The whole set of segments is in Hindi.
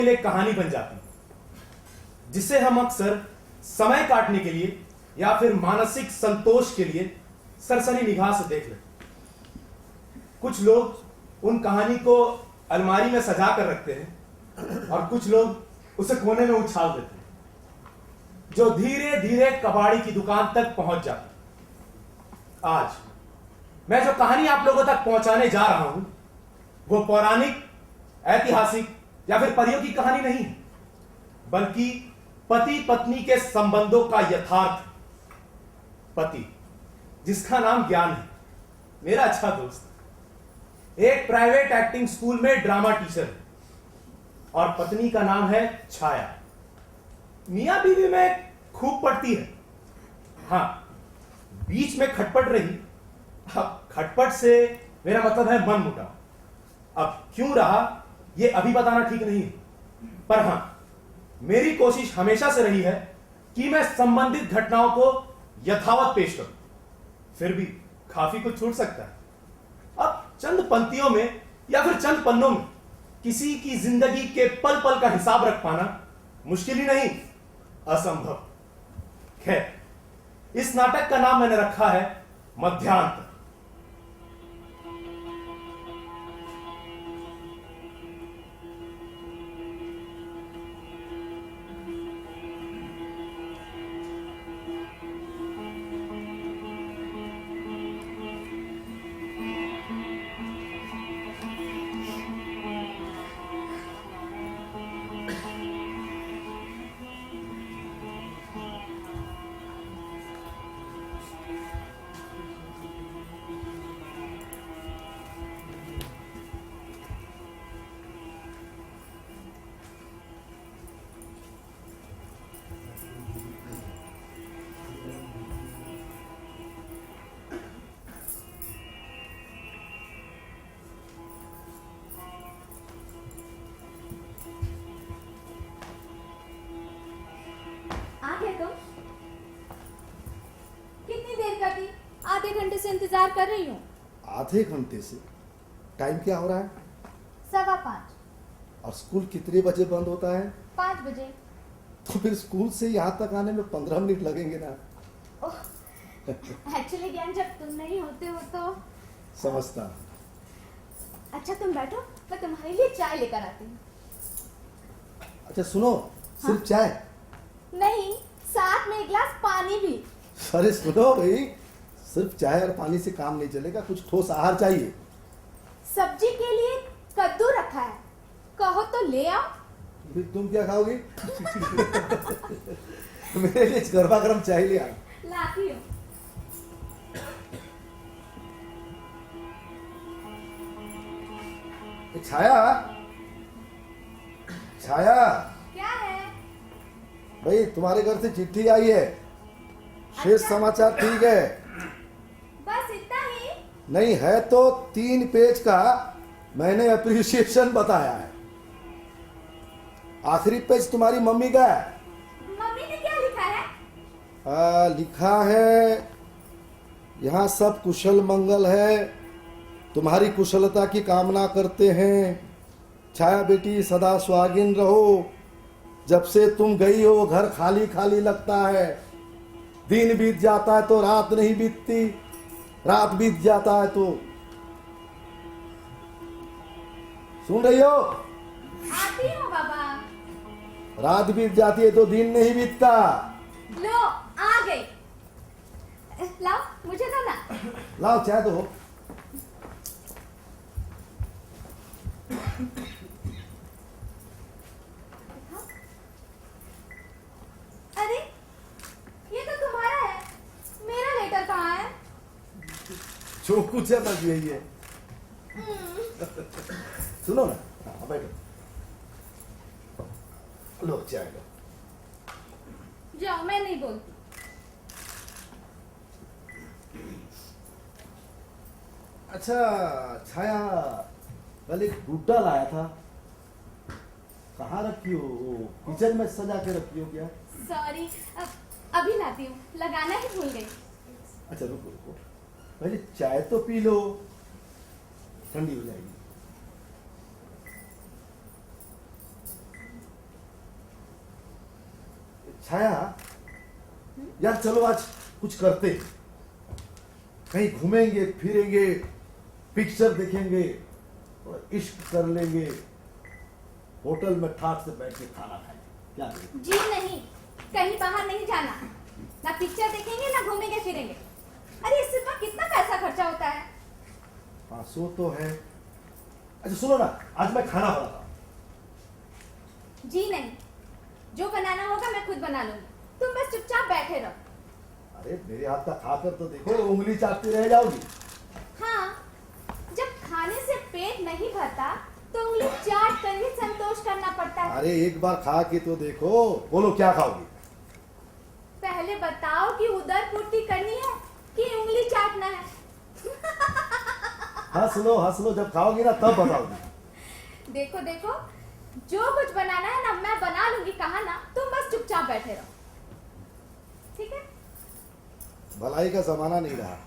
लिए कहानी बन जाती है जिसे हम अक्सर समय काटने के लिए या फिर मानसिक संतोष के लिए सरसरी निगाह से देख लेते। कुछ लोग उन कहानी को अलमारी में सजा कर रखते हैं और कुछ लोग उसे कोने में उछाल देते हैं, जो धीरे धीरे कबाड़ी की दुकान तक पहुंच जाती है। आज मैं जो कहानी आप लोगों तक पहुंचाने जा रहा हूं वो पौराणिक, ऐतिहासिक या फिर परियों की कहानी नहीं है, बल्कि पति पत्नी के संबंधों का यथार्थ। पति, जिसका नाम ज्ञान है, मेरा अच्छा दोस्त, एक प्राइवेट एक्टिंग स्कूल में ड्रामा टीचर है, और पत्नी का नाम है छाया। मियां बीवी में खूब पड़ती है। हां, बीच में खटपट रही। अब खटपट से मेरा मतलब है मन मुटाव। अब क्यों रहा यह अभी बताना ठीक नहीं है, पर हां, मेरी कोशिश हमेशा से रही है कि मैं संबंधित घटनाओं को यथावत पेश करूं। फिर भी काफी कुछ छूट सकता है। अब चंद पंक्तियों में या फिर चंद पन्नों में किसी की जिंदगी के पल पल का हिसाब रख पाना मुश्किल ही नहीं, असंभव। खैर, इस नाटक का नाम मैंने रखा है मध्यांतर। कितनी देर का थी? आधे घंटे से इंतजार कर रही हूँ। आधे घंटे से? टाइम क्या हो रहा है? 5:15। और स्कूल कितने बजे बंद होता है? 5 बजे। तो फिर स्कूल से यहाँ तक आने में 15 मिनट लगेंगे ना? एक्चुअली ज्ञान, जब तुम नहीं होते हो तो समझता। अच्छा तुम बैठो, मैं तुम्हारे लिए चाय लेकर आती हूँ। अच्छा सुनो, सिर्फ हाँ? चाय नहीं, साथ में एक गिलास पानी भी। अरे सुनो भाई, सिर्फ चाय और पानी से काम नहीं चलेगा, कुछ ठोस आहार चाहिए। सब्जी के लिए कद्दू रखा है, कहो तो ले आओ। फिर तुम क्या खाओगी? मेरे लिए गरमा गर्म चाय ले आओ। लाती हूँ। छाया, छाया, क्या है? भाई तुम्हारे घर से चिट्ठी आई है। शेष समाचार ठीक है? बस इतना ही? नहीं है तो 3 पेज का मैंने अप्रिसिएशन बताया है। आखिरी पेज तुम्हारी मम्मी का है। मम्मी ने क्या लिखा है? लिखा है, यहाँ सब कुशल मंगल है, तुम्हारी कुशलता की कामना करते हैं। छाया बेटी सदा सुहागिन रहो। जब से तुम गई हो घर खाली खाली लगता है। दिन बीत जाता है तो रात नहीं बीतती, रात बीत जाता है तो। सुन रही हो? आती हूँ बाबा। रात बीत जाती है तो दिन नहीं बीतता। लो आ गई। लाओ, मुझे दो ना। लाओ चाय दो। अरे ये तो तुम्हारा है, मेरा लेटर कहाँ है? जो कुछ है बस यही है। सुनो ना, हाँ बैठो, लो चाय लो। जाओ, मैं नहीं बोलती। अच्छा छाया, कल एक गुड्डा लाया था, कहाँ रखी हो? वो किचन में सजा के रखी हो क्या? सॉरी, अभी लाती हूँ, लगाना ही भूल गई। अच्छा रुको रुको, पहले चाय तो पी लो, ठंडी हो जाएगी। छाया यार चलो आज कुछ करते हैं। कहीं घूमेंगे फिरेंगे, पिक्चर देखेंगे और इश्क कर लेंगे, होटल में ठाट से बैठ के खाना खाएंगे, क्या करें? जी नहीं, कहीं बाहर नहीं जाना, ना पिक्चर देखेंगे ना घूमेंगे फिरेंगे। अरे इस पर कितना पैसा खर्चा होता है। हाँ सो तो है। अच्छा सुनो ना, आज मैं खाना बनाता हूँ। जी नहीं, जो बनाना होगा मैं खुद बना लूंगी, तुम बस चुपचाप बैठे रहो। अरे मेरे हाथ का खाकर तो देखो, उंगली चाटती रह जाओगी। हाँ, जब खाने से पेट नहीं भरता तो उंगली चाट कर ही संतोष करना पड़ता है। अरे एक बार खा के तो देखो, बोलो क्या खाओगी? पहले बताओ कि उदर पूर्ति करनी है कि उंगली चाटना है। हंस लो, जब खाओगी ना तब बताओगी। देखो देखो, जो कुछ बनाना है ना मैं बना लूंगी, कहा ना, तुम बस चुपचाप बैठे रहो, ठीक है? भलाई का जमाना नहीं रहा।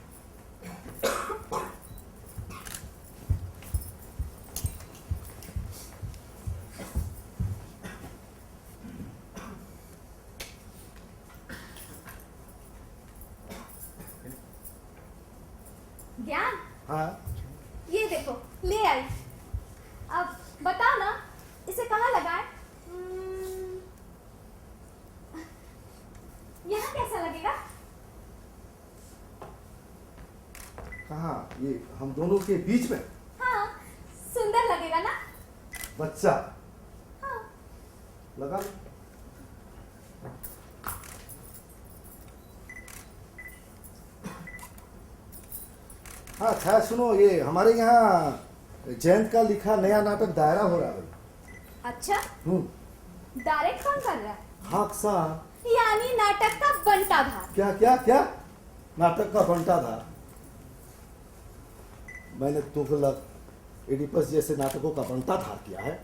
ज्ञान, हाँ ये देखो ले आई। अब बताओ ना, इसे कहाँ लगाए? यहाँ कैसा लगेगा? कहाँ? ये हम दोनों के बीच में? हाँ, सुंदर लगेगा ना? बच्चा हाँ। लगा लो। हाँ खैर सुनो, ये हमारे यहाँ जयंत का लिखा नया नाटक दायरा हो रहा है। अच्छा, डायरेक्ट कौन कर रहा है? खाक सा। यानी नाटक का बंटाधार। क्या क्या क्या? नाटक का बंटाधार? मैंने तुगलक, एडिपस जैसे नाटकों का बंटाधार किया है।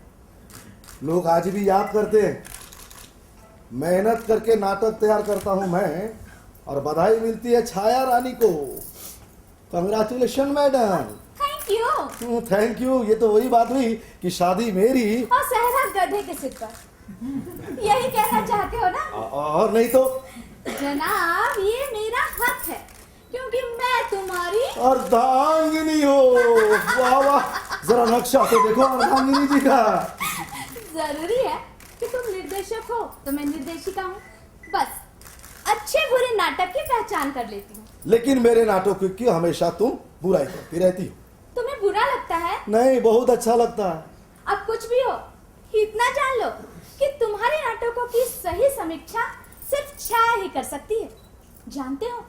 लोग आज भी याद करते हैं। मेहनत करके नाटक तैयार करता हूं मैं, और बधाई मिलती है छाया रानी को। Congratulation madam. Thank you. ये तो वही बात हुई कि शादी मेरी और सहरा गधे के सिर पर। यही कहना चाहते हो ना? और नहीं तो। जनाब, ये मेरा हक है क्योंकि मैं तुम्हारी अर्धांगिनी हो। वाह वाह, जरा नक्शा तो देखो अर्धांगिनी जी का। जरूरी है कि तुम निर्देशक हो तो मैं निर्देशिका हूँ। बस अच्छे बुरे नाटक की पहचान कर लेती हूँ। लेकिन मेरे नाटकों की हमेशा तुम बुराई करती रहती हो। तुम्हें बुरा लगता है? नहीं, बहुत अच्छा लगता है। अब कुछ भी हो, इतना जान लो कि तुम्हारे नाटकों की सही समीक्षा सिर्फ छाया ही कर सकती है। जानते हो,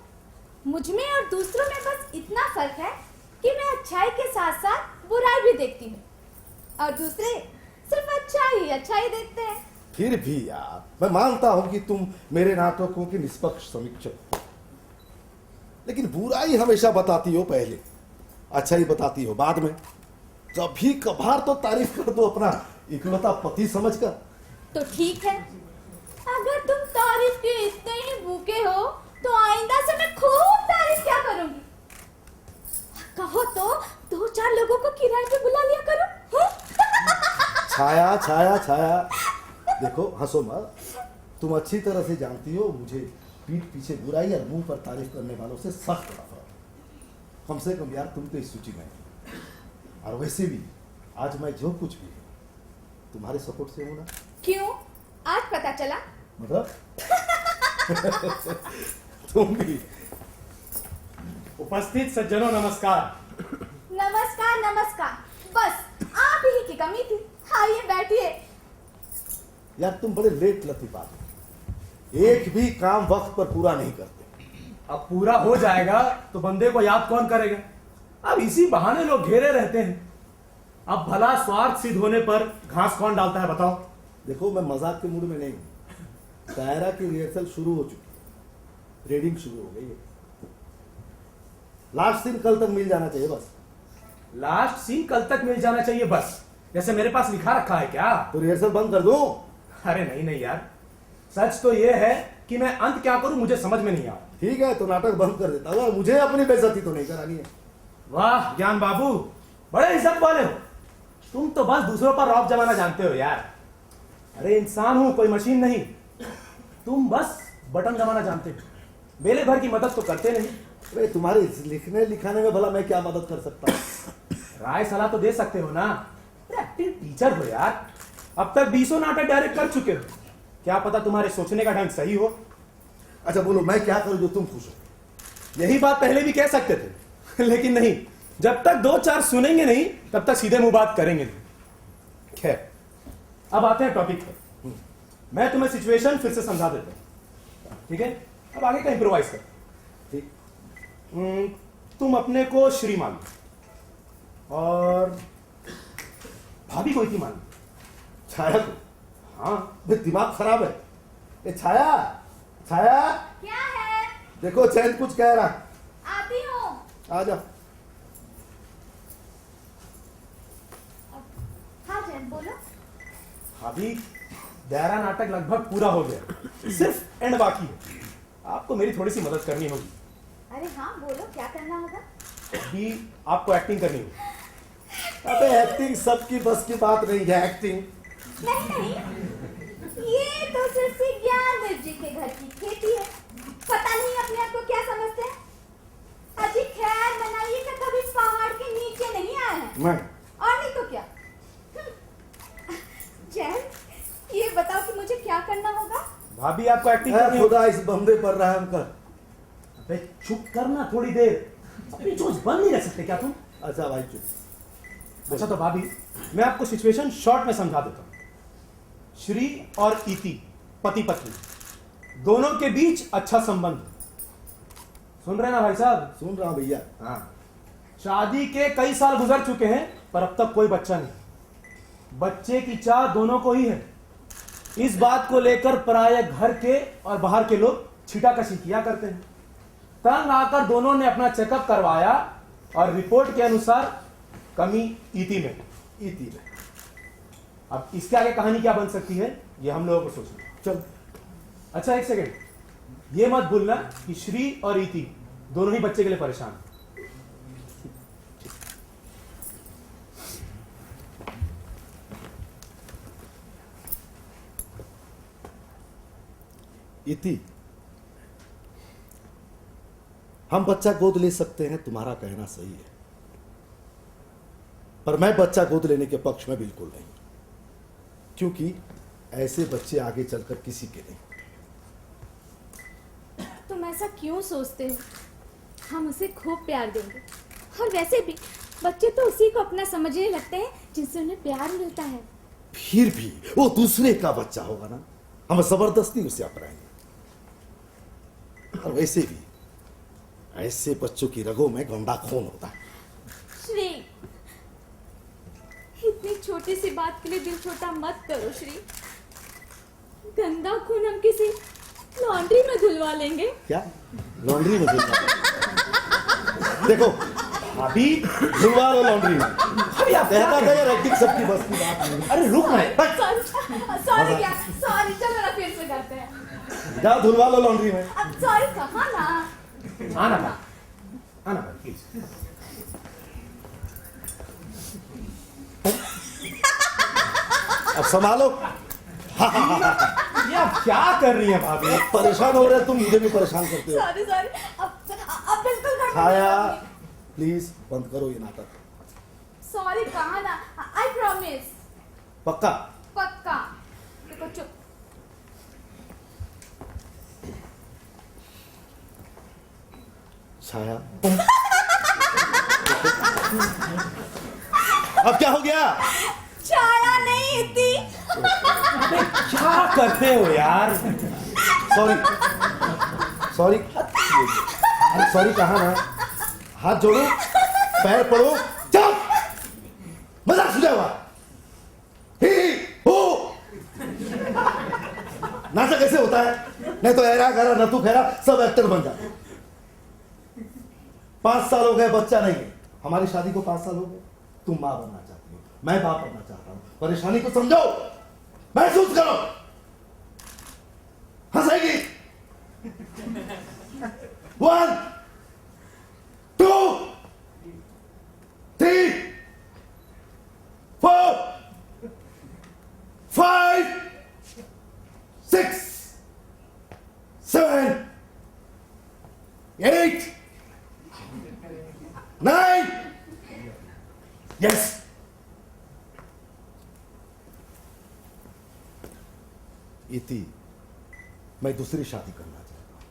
मुझ में और दूसरों में बस इतना फर्क है कि मैं अच्छाई के साथ साथ बुराई भी देखती हूँ, और दूसरे सिर्फ अच्छा ही देखते हैं। फिर भी यार, मैं मानता हूं कि तुम मेरे नाटकों की निष्पक्ष समीक्षक हो, लेकिन बुराई हमेशा बताती हो पहले, अच्छा ही बताती हो बाद में। कभी कभार तो तारीफ कर दो अपना इकलौता पति समझकर। तो ठीक है, अगर तुम तारीफ के इतने ही भूखे हो तो आइंदा से मैं खूब तारीफ क्या करूंगी। कहो तो 2-4 लोगों को किराए पे बुला लिया करो। छाया छाया छाया, देखो हंसो मत। तुम अच्छी तरह से जानती हो मुझे पीठ पीछे बुराई और मुंह पर तारीफ करने वालों से सख्त नफरत। कम से कम यार तुम तो इस सूची में हो। और वैसे भी आज मैं जो कुछ भी हूं तुम्हारे सपोर्ट से हूं ना। क्यों? आज पता चला? मतलब तुम भी। उपस्थित सज्जनों नमस्कार। नमस्कार नमस्कार, बस आप ही की कमी थी। आइए बैठिए। यार तुम बड़े लेट लतीफ आदमी, एक भी काम वक्त पर पूरा नहीं करते। अब पूरा हो जाएगा तो बंदे को याद कौन करेगा? अब इसी बहाने लोग घेरे रहते हैं। अब भला स्वार्थ सिद्ध होने पर घास कौन डालता है बताओ? देखो मैं मजाक के मूड में नहीं हूं। दायरा की रिहर्सल शुरू हो चुकी है, रीडिंग शुरू हो गई है। लास्ट सीन कल तक मिल जाना चाहिए बस। लास्ट सीन कल तक मिल जाना चाहिए बस, जैसे मेरे पास लिखा रखा है क्या? तो रिहर्सल बंद कर दो। अरे नहीं यार, सच तो यह है कि मैं अंत क्या करूं मुझे समझ में नहीं आ। ठीक है तो नाटक बंद कर देता हूं, मुझे अपनी बेइज्जती तो नहीं करानी है। वाह ज्ञान बाबू, बड़े इज्जत वाले हो तुम तो। बस दूसरों पर रौब जमाना जानते हो यार। अरे इंसान हूं, कोई मशीन नहीं। तुम बस बटन दबाना जानते हो, बेले भर की मदद तो करते नहीं। अरे तुम्हारे लिखने लिखाने में भला मैं क्या मदद कर सकता हूँ? राय सलाह तो दे सकते हो ना। एक्टिंग टीचर हो यार, अब तक 20 नाटक डायरेक्ट कर चुके हो, क्या पता तुम्हारे सोचने का ढंग सही हो। अच्छा बोलो, मैं क्या करूं जो तुम खुश हो? यही बात पहले भी कह सकते थे लेकिन नहीं, जब तक 2-4 सुनेंगे नहीं तब तक सीधे मुंह बात करेंगे नहीं। खैर, अब आते हैं टॉपिक पर। मैं तुम्हें सिचुएशन फिर से समझा देता हूं, ठीक है? अब आगे का इंप्रोवाइज कर। ठीक। तुम अपने को श्री मान लो और भाभी को इति मान लो। छाया को? हाँ, भाई दिमाग खराब है। ए छाया, छाया क्या है? देखो चैन कुछ कह रहा। आती हूँ। आ जा। हाँ जैन बोलो। भाभी, दायरा नाटक लगभग पूरा हो गया, सिर्फ एंड बाकी है। आपको मेरी थोड़ी सी मदद करनी होगी। अरे हाँ बोलो, क्या करना होगा? अभी आपको एक्टिंग करनी होगी। अबे एक्टिंग सबकी बस की बात नहीं है। एक्टिंग नहीं, ये तो सिर्फ ज्ञान जी के घर की खेती है। पता नहीं अपने आप को क्या समझते हैं। अजी खैर बनाइए कि कभी पहाड़ के नीचे नहीं आए हैं। मैं और नहीं तो क्या। जैन, ये बताओ कि मुझे क्या करना होगा? भाभी, आपको एक्टिंग करनी होगी। खुदा इस बंदे पर रहम कर। अबे चुप करना थोड़ी देर, अपनी चोंच बंद नहीं रह सकते क्या तुम? अच्छा भाई चुप। अच्छा तो भाभी, मैं आपको सिचुएशन शॉर्ट में समझा देता हूं। श्री और इति पति पत्नी, दोनों के बीच अच्छा संबंध। सुन रहे ना भाई साहब? सुन रहा हूं भैया। हाँ। शादी के कई साल गुजर चुके हैं पर अब तक कोई बच्चा नहीं। बच्चे की चाह दोनों को ही है। इस बात को लेकर प्राय घर के और बाहर के लोग छीटाकशी किया करते हैं। तंग आकर दोनों ने अपना चेकअप करवाया और रिपोर्ट के अनुसार कमी इति में। इति में। अब इसके आगे कहानी क्या बन सकती है, ये हम लोगों को सोचना। चल। अच्छा एक सेकेंड, ये मत भूलना कि श्री और इति दोनों ही बच्चे के लिए परेशान हैं। इति, हम बच्चा गोद ले सकते हैं, तुम्हारा कहना सही है, पर मैं बच्चा गोद लेने के पक्ष में बिल्कुल नहीं, क्योंकि ऐसे बच्चे आगे चलकर किसी के नहीं। तुम ऐसा क्यों सोचते हो? हम उसे खूब प्यार देंगे, और वैसे भी बच्चे तो उसी को अपना समझने लगते हैं जिससे उन्हें प्यार मिलता है। फिर भी वो दूसरे का बच्चा होगा ना, हम जबरदस्ती उसे अपनाएंगे। और वैसे भी ऐसे बच्चों की रगों में गंदा खून होता है। श्री, इतनी छोटी सी बात के लिए दिल छोटा मत करो श्री। गंदा खून हम किसी लॉन्ड्री में धुलवा लेंगे। क्या लॉन्ड्री में धुलवा? देखो अभी धुलवा लो लॉन्ड्री में। अरे आप कहता था यार एक्टिंग सबकी बस की बात नहीं। अरे रुक ना। सॉरी क्या? सॉरी, चलो ना फिर से करते हैं। जाओ धुलवा लो लॉन्ड्री में। अब सॉरी कहा ना। आना भाई, आना भाई प्लीज। अब संभालो। ये आप क्या कर रही हैं भाभी? परेशान हो रहे हो तुम, मुझे भी परेशान करते हो। सॉरी सॉरी, अब बिल्कुल कर छाया प्लीज बंद करो ये नाटक। सॉरी कहा ना, आई प्रॉमिस। पक्का? पक्का। देखो चुप। छाया अब क्या हो गया? छाया नहीं थी। अबे क्या करते हो यार? Sorry sorry. अरे सॉरी कहा ना, हाथ जोड़ो, पैर पड़ो, चुप। मजाक सुझा हुआ। नाटक कैसे होता है? नहीं तो एरा गरा नतु फेरा सब एक्टर बन जाते। 5 साल हो गए, बच्चा नहीं है। हमारी शादी को 5 साल हो गए। तुम मां बनना चाहती हो, मैं बाप बनना चाहता हूं। परेशानी को समझो, महसूस करो। हंसेगी। 1 2 3 4 5 6 यस। इति, मैं दूसरी शादी करना चाहता हूं,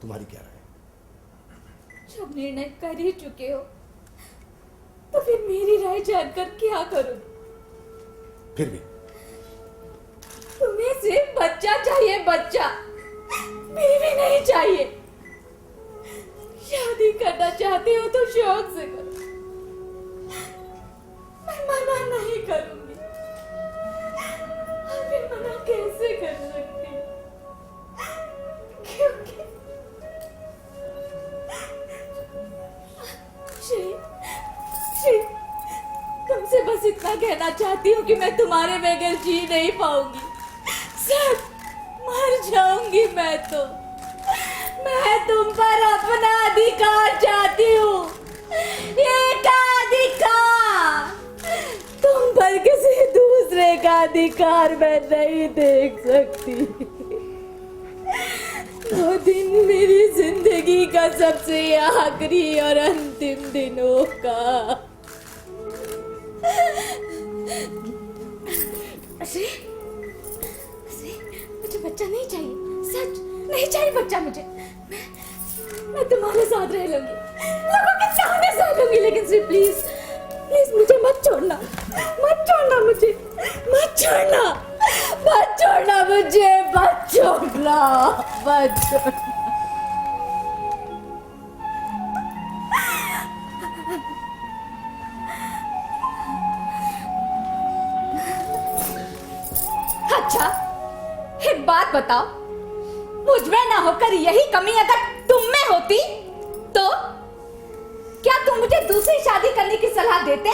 तुम्हारी क्या राय? जब निर्णय कर ही चुके हो तो फिर मेरी राय जानकर क्या करूं? फिर भी तुम्हें सिर्फ बच्चा चाहिए, बच्चा, बीवी नहीं चाहिए। शादी करना चाहते हो तो शौक से करो, मैं मना नहीं करूंगी। फिर मना कैसे कर सकती हूँ? क्योंकि श्री, श्री, तुमसे बस इतना कहना चाहती हूँ कि मैं तुम्हारे बगैर जी नहीं पाऊंगी। सर, मर जाऊंगी मैं तो। मैं तुम पर अपना अधिकार चाहती हूँ, एक अधिकार। तुम पर किसी दूसरे का अधिकार मैं नहीं देख सकती। वो दिन मेरी जिंदगी का सबसे आखिरी और अंतिम दिन होगा। श्री, मुझे बच्चा नहीं चाहिए, सच नहीं चाहिए बच्चा मुझे। मैं तुम्हारे साथ रह लूंगी, लोगों के सामने सह लूंगी, लेकिन श्री प्लीज, प्लीज मुझे मत छोड़ना, मत छोड़ना मुझे, मत छोड़ना, मत छोड़ना मुझे, मत छोड़ना, मत छोड़ना। अच्छा, एक बात बताओ, मुझमें ना होकर यही कमी अगर तुम में होती तो क्या तुम मुझे दूसरी शादी करने की सलाह देते?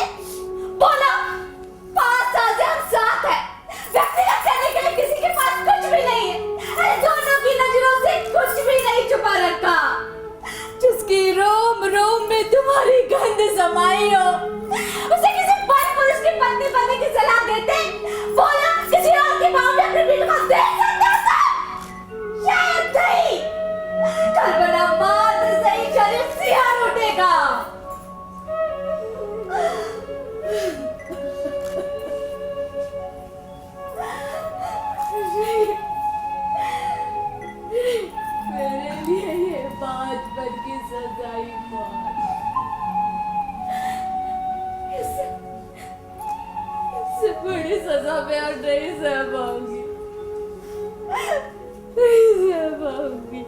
बोलो, 5 साल से हम साथ हैं, व्यक्तिगत करने के लिए किसी के पास कुछ भी नहीं है। अरे दोनों की नजरों से कुछ भी नहीं छुपा रखा। जिसकी रोम रोम में तुम्हारी गंध समाई हो, उसे किसी पर पुरुष की पत्नी बनने की सलाह देते? बोलो, किसी और के पाँव में अपनी पीठ को दे सकते हो? शायद नहीं। कल्पना मात्र से ही शरीर सियार उठेगा। मेरे लिए ये बचपन की सजाई मौत, इससे बड़ी सजा मैं और नहीं सह पाऊंगी, नहीं सह पाऊंगी।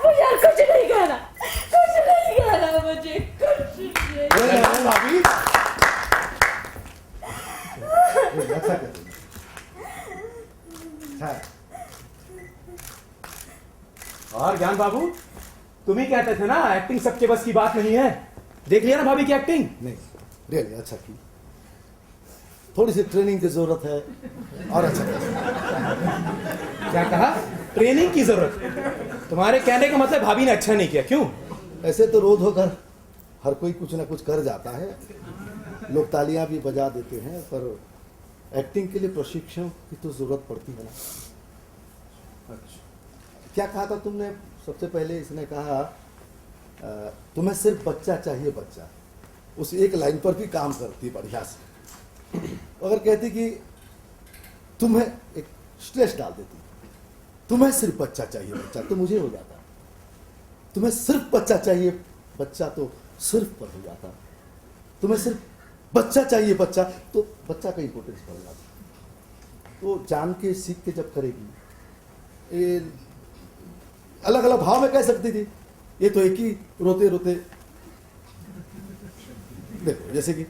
मुझे कुछ नहीं कहना, कुछ नहीं कहना, मुझे कुछ नहीं। भाभी अच्छा कर, और ज्ञान बाबू, तुम ही कहते थे ना एक्टिंग सबके बस की बात नहीं है। देख लिया ना भाभी की एक्टिंग? नहीं रियली अच्छा की, थोड़ी सी ट्रेनिंग की जरूरत है और अच्छा कर। क्या कहा? ट्रेनिंग की जरूरत? तुम्हारे कहने का मतलब भाभी ने अच्छा नहीं किया, क्यों? ऐसे तो रोज होकर हर कोई कुछ ना कुछ कर जाता है, लोग तालियां भी बजा देते हैं, पर एक्टिंग के लिए प्रशिक्षण की तो जरूरत पड़ती है ना। अच्छा, क्या कहा था तुमने? सबसे पहले इसने कहा तुम्हें सिर्फ बच्चा चाहिए, बच्चा। उस एक लाइन पर भी काम करती बढ़िया से। अगर कहती कि तुम्हें एक स्ट्रेस डाल देती, तुम्हें सिर्फ बच्चा चाहिए, बच्चा, तो मुझे हो जाता। तुम्हें सिर्फ बच्चा चाहिए, बच्चा, तो सिर्फ पर हो जाता। तुम्हें सिर्फ बच्चा चाहिए, बच्चा, तो बच्चा का इंपोर्टेंस बढ़ जाता। तो जान के सीख के जब करेगी, अलग अलग भाव में कह सकती थी। ये तो एक ही रोते रोते, देखो जैसे कि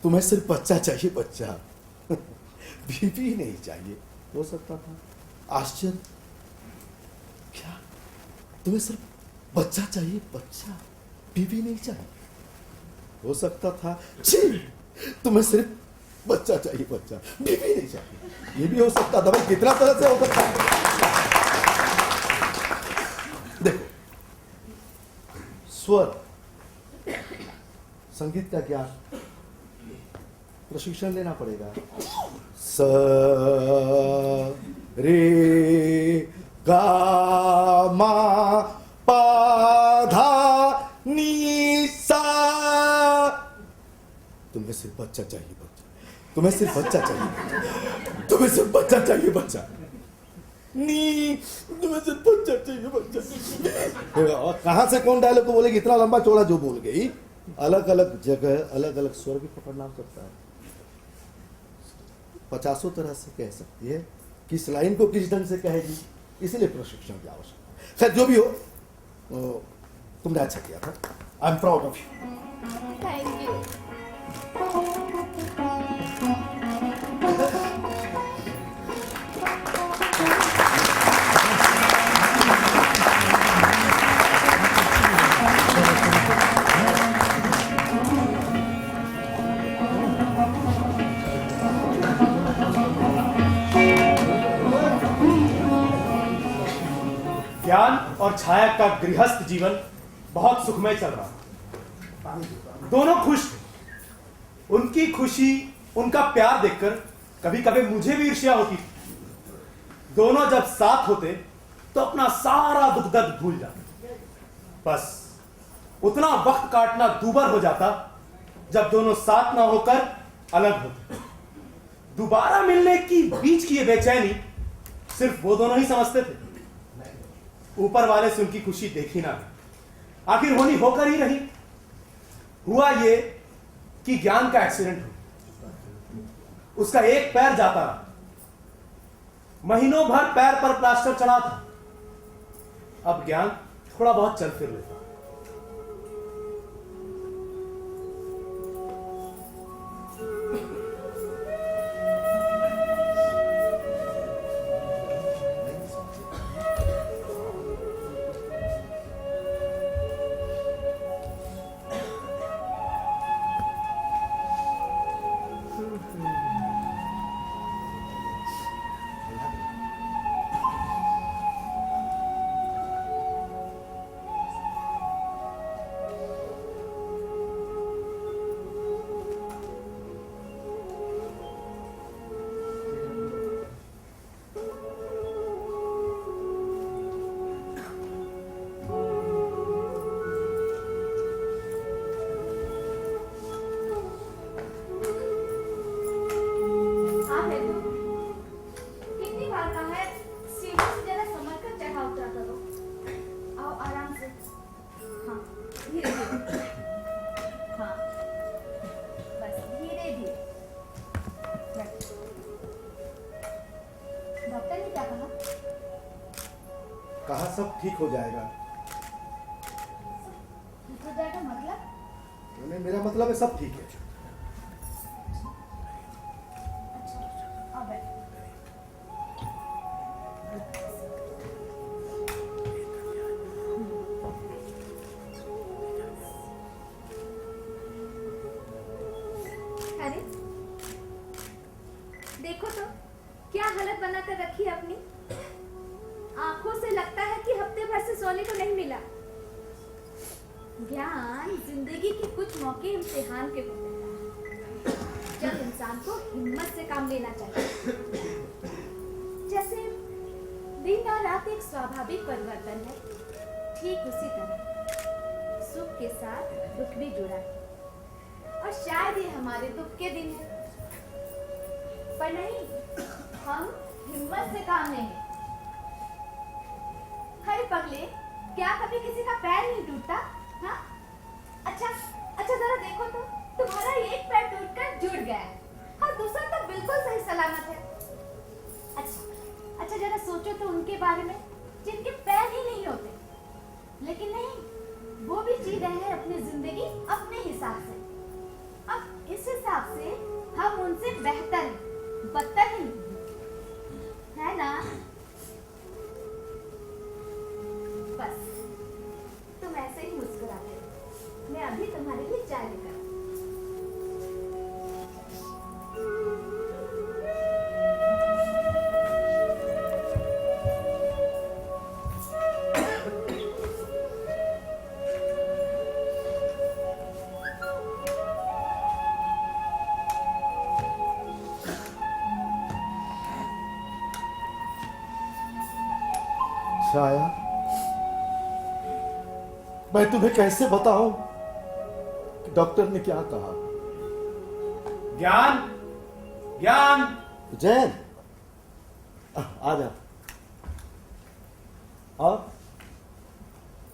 तुम्हें सिर्फ बच्चा चाहिए, बच्चा, बीवी नहीं चाहिए, हो सकता था। आश्चर्य, क्या तुम्हें सिर्फ बच्चा चाहिए, बच्चा, बीवी नहीं चाहिए, हो सकता था। छी, तुम्हें सिर्फ बच्चा चाहिए, बच्चा, बीवी नहीं चाहिए, ये भी हो सकता था। भाई कितना तरह से हो सकता है। देखो, स्वर, संगीत का ज्ञान, प्रशिक्षण लेना पड़ेगा। स रे गा मा पा धा नी सा। तुम्हें सिर्फ बच्चा चाहिए, बच्चा। तुम्हें सिर्फ बच्चा चाहिए, तुम्हें सिर्फ बच्चा चाहिए, बच्चा। नी, तुम्हें सिर्फ बच्चा चाहिए, बच्चा। कहां से कौन डायलॉग को बोलेगी? इतना लंबा चौड़ा जो बोल गई। अलग अलग जगह अलग अलग स्वर भी पकड़ना सकता है। 50 तरह से कह सकती है, किस लाइन को किस ढंग से कहेगी, इसलिए प्रशिक्षण की आवश्यकता है। खैर जो भी हो, तुमने अच्छा किया था। I am proud of you. Thank you. ज्ञान और छाया का गृहस्थ जीवन बहुत सुखमय चल रहा। दोनों खुश थे। उनकी खुशी, उनका प्यार देखकर कभी कभी मुझे भी ईर्ष्या होती थी। दोनों जब साथ होते तो अपना सारा दुख दर्द भूल जाते। बस उतना वक्त काटना दूभर हो जाता जब दोनों साथ ना होकर अलग होते। दोबारा मिलने की बीच की ये बेचैनी सिर्फ वो दोनों ही समझते थे। ऊपर वाले से उनकी खुशी देखी ना, आखिर होनी होकर ही रही। हुआ ये कि ज्ञान का एक्सीडेंट हुआ। उसका एक पैर जाता रहा। महीनों भर पैर पर प्लास्टर चढ़ा था। अब ज्ञान थोड़ा बहुत चल फिर लेता। कहा सब ठीक हो जाएगा। ठीक हो जाएगा मतलब? मेरा मतलब है सब ठीक है। अच्छा, अब अरे देखो तो क्या हालत बनाकर रखी है अपनी। आंखों से लगता है कि हफ्ते भर से सोने को नहीं मिला। ज्ञान जिंदगी के कुछ मौके इम्तिहान के होते हैं, जब इंसान को हिम्मत से काम लेना चाहिए। जैसे दिन और रात एक स्वाभाविक परिवर्तन है, ठीक उसी तरह सुख के साथ दुख भी जुड़ा है। और शायद ये हमारे दुख के दिन है, पर नहीं, हम हिम्मत से काम लेंगे। अरे पगले, क्या कभी किसी का पैर नहीं टूटता? हाँ? अच्छा जरा देखो तो, तुम्हारा एक पैर टूटकर जुड़ गया है और दूसरा तो बिल्कुल सही सलामत है। अच्छा जरा सोचो तो उनके बारे में जिनके पैर ही नहीं होते, लेकिन नहीं, वो भी जी रहे हैं अपनी जिंदगी अपने हिसाब से। अब इस हिसाब से हम उनसे बेहतर हैं, बदतर नहीं, है ना? बस तुम ऐसे ही मुस्कुराते रहो, मैं अभी तुम्हारे लिए चाय लेकर छाया, मैं तुम्हें कैसे बताऊं कि डॉक्टर ने क्या कहा। ज्ञान, ज्ञान। जैन, आ जा। और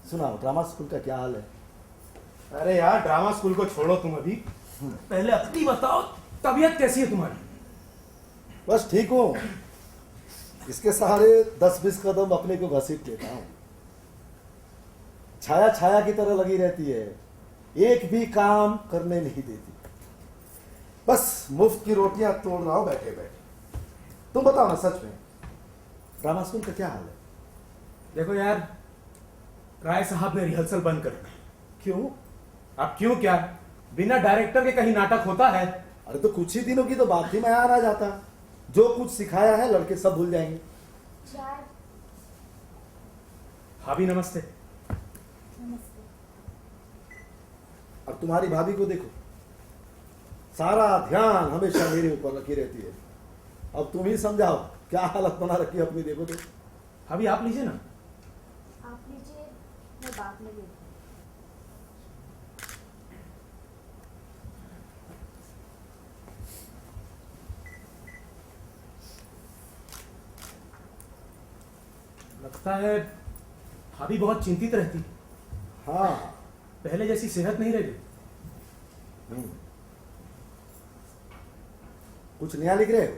सुनाओ, ड्रामा स्कूल का क्या हाल है? अरे यार, ड्रामा स्कूल को छोड़ो तुम अभी, पहले अपनी बताओ, तबीयत कैसी है तुम्हारी? बस ठीक हूं, इसके सहारे 10-20 कदम अपने को घसीट लेता हूं। छाया छाया की तरह लगी रहती है, एक भी काम करने नहीं देती, बस मुफ्त की रोटियां तोड़ रहा हूं बैठे बैठे। तुम बताओ ना, सच में ड्रामा स्कूल का क्या हाल है? देखो यार, राय साहब ने रिहर्सल बंद कर दी। क्यों? अब क्यों क्या, बिना डायरेक्टर के कहीं नाटक होता है? अरे तो कुछ ही दिनों की तो बात ही में आ रहा जाता, जो कुछ सिखाया है लड़के सब भूल जाएंगे। चाय। भाभी नमस्ते। नमस्ते। अब तुम्हारी भाभी को देखो, सारा ध्यान हमेशा मेरे ऊपर रखी रहती है। अब तुम ही समझाओ, क्या हालत बना रखी है अपनी, देखो तो। भाभी आप लीजिए ना। आप लीजिए, मैं बाद में लेती हूँ। लगता है भाभी बहुत चिंतित रहती, हाँ। पहले जैसी सेहत नहीं रही। कुछ नया लिख रहे हो?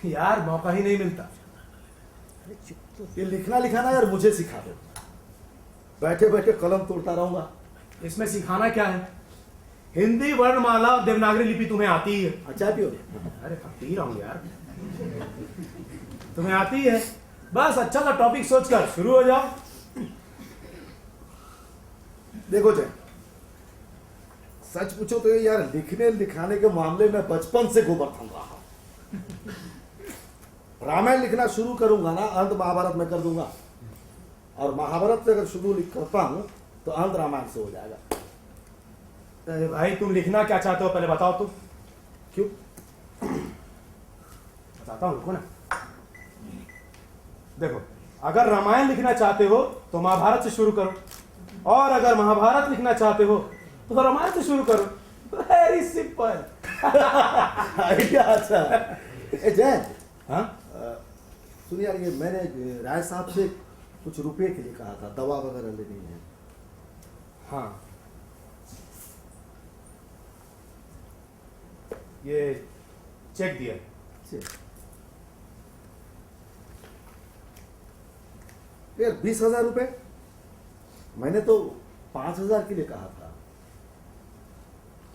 यार मौका ही नहीं मिलता। ये लिखना लिखाना यार मुझे सिखा दो, बैठे बैठे कलम तोड़ता रहूंगा। इसमें सिखाना क्या है, हिंदी वर्णमाला और देवनागरी लिपि तुम्हें आती ही है। अच्छा पियो। अरे पी रहा हूं यार, तुम्हें आती है, बस अच्छा सा टॉपिक सोचकर शुरू हो जाओ। देखो जय, सच पूछो तो यार लिखने लिखाने के मामले में बचपन से गोबर्धन रहा हूं। रामायण लिखना शुरू करूंगा ना, अंत महाभारत में कर दूंगा, और महाभारत से अगर शुरू करता हूं तो अंत रामायण से हो जाएगा। अरे भाई, तुम लिखना क्या चाहते हो पहले बताओ तुम। क्यों? बताता हूं, रुको ना। देखो, अगर रामायण लिखना चाहते हो तो महाभारत से शुरू करो, और अगर महाभारत लिखना चाहते हो तो रामायण से शुरू करो। Very simple. आइडिया अच्छा है। ए जय, हाँ, सुन यार, ये मैंने राय साहब से कुछ रुपए के लिए कहा था, दवा वगैरह लेनी है। हाँ, ये चेक दिया। यार 20,000 रुपए, मैंने तो 5,000 के लिए कहा था।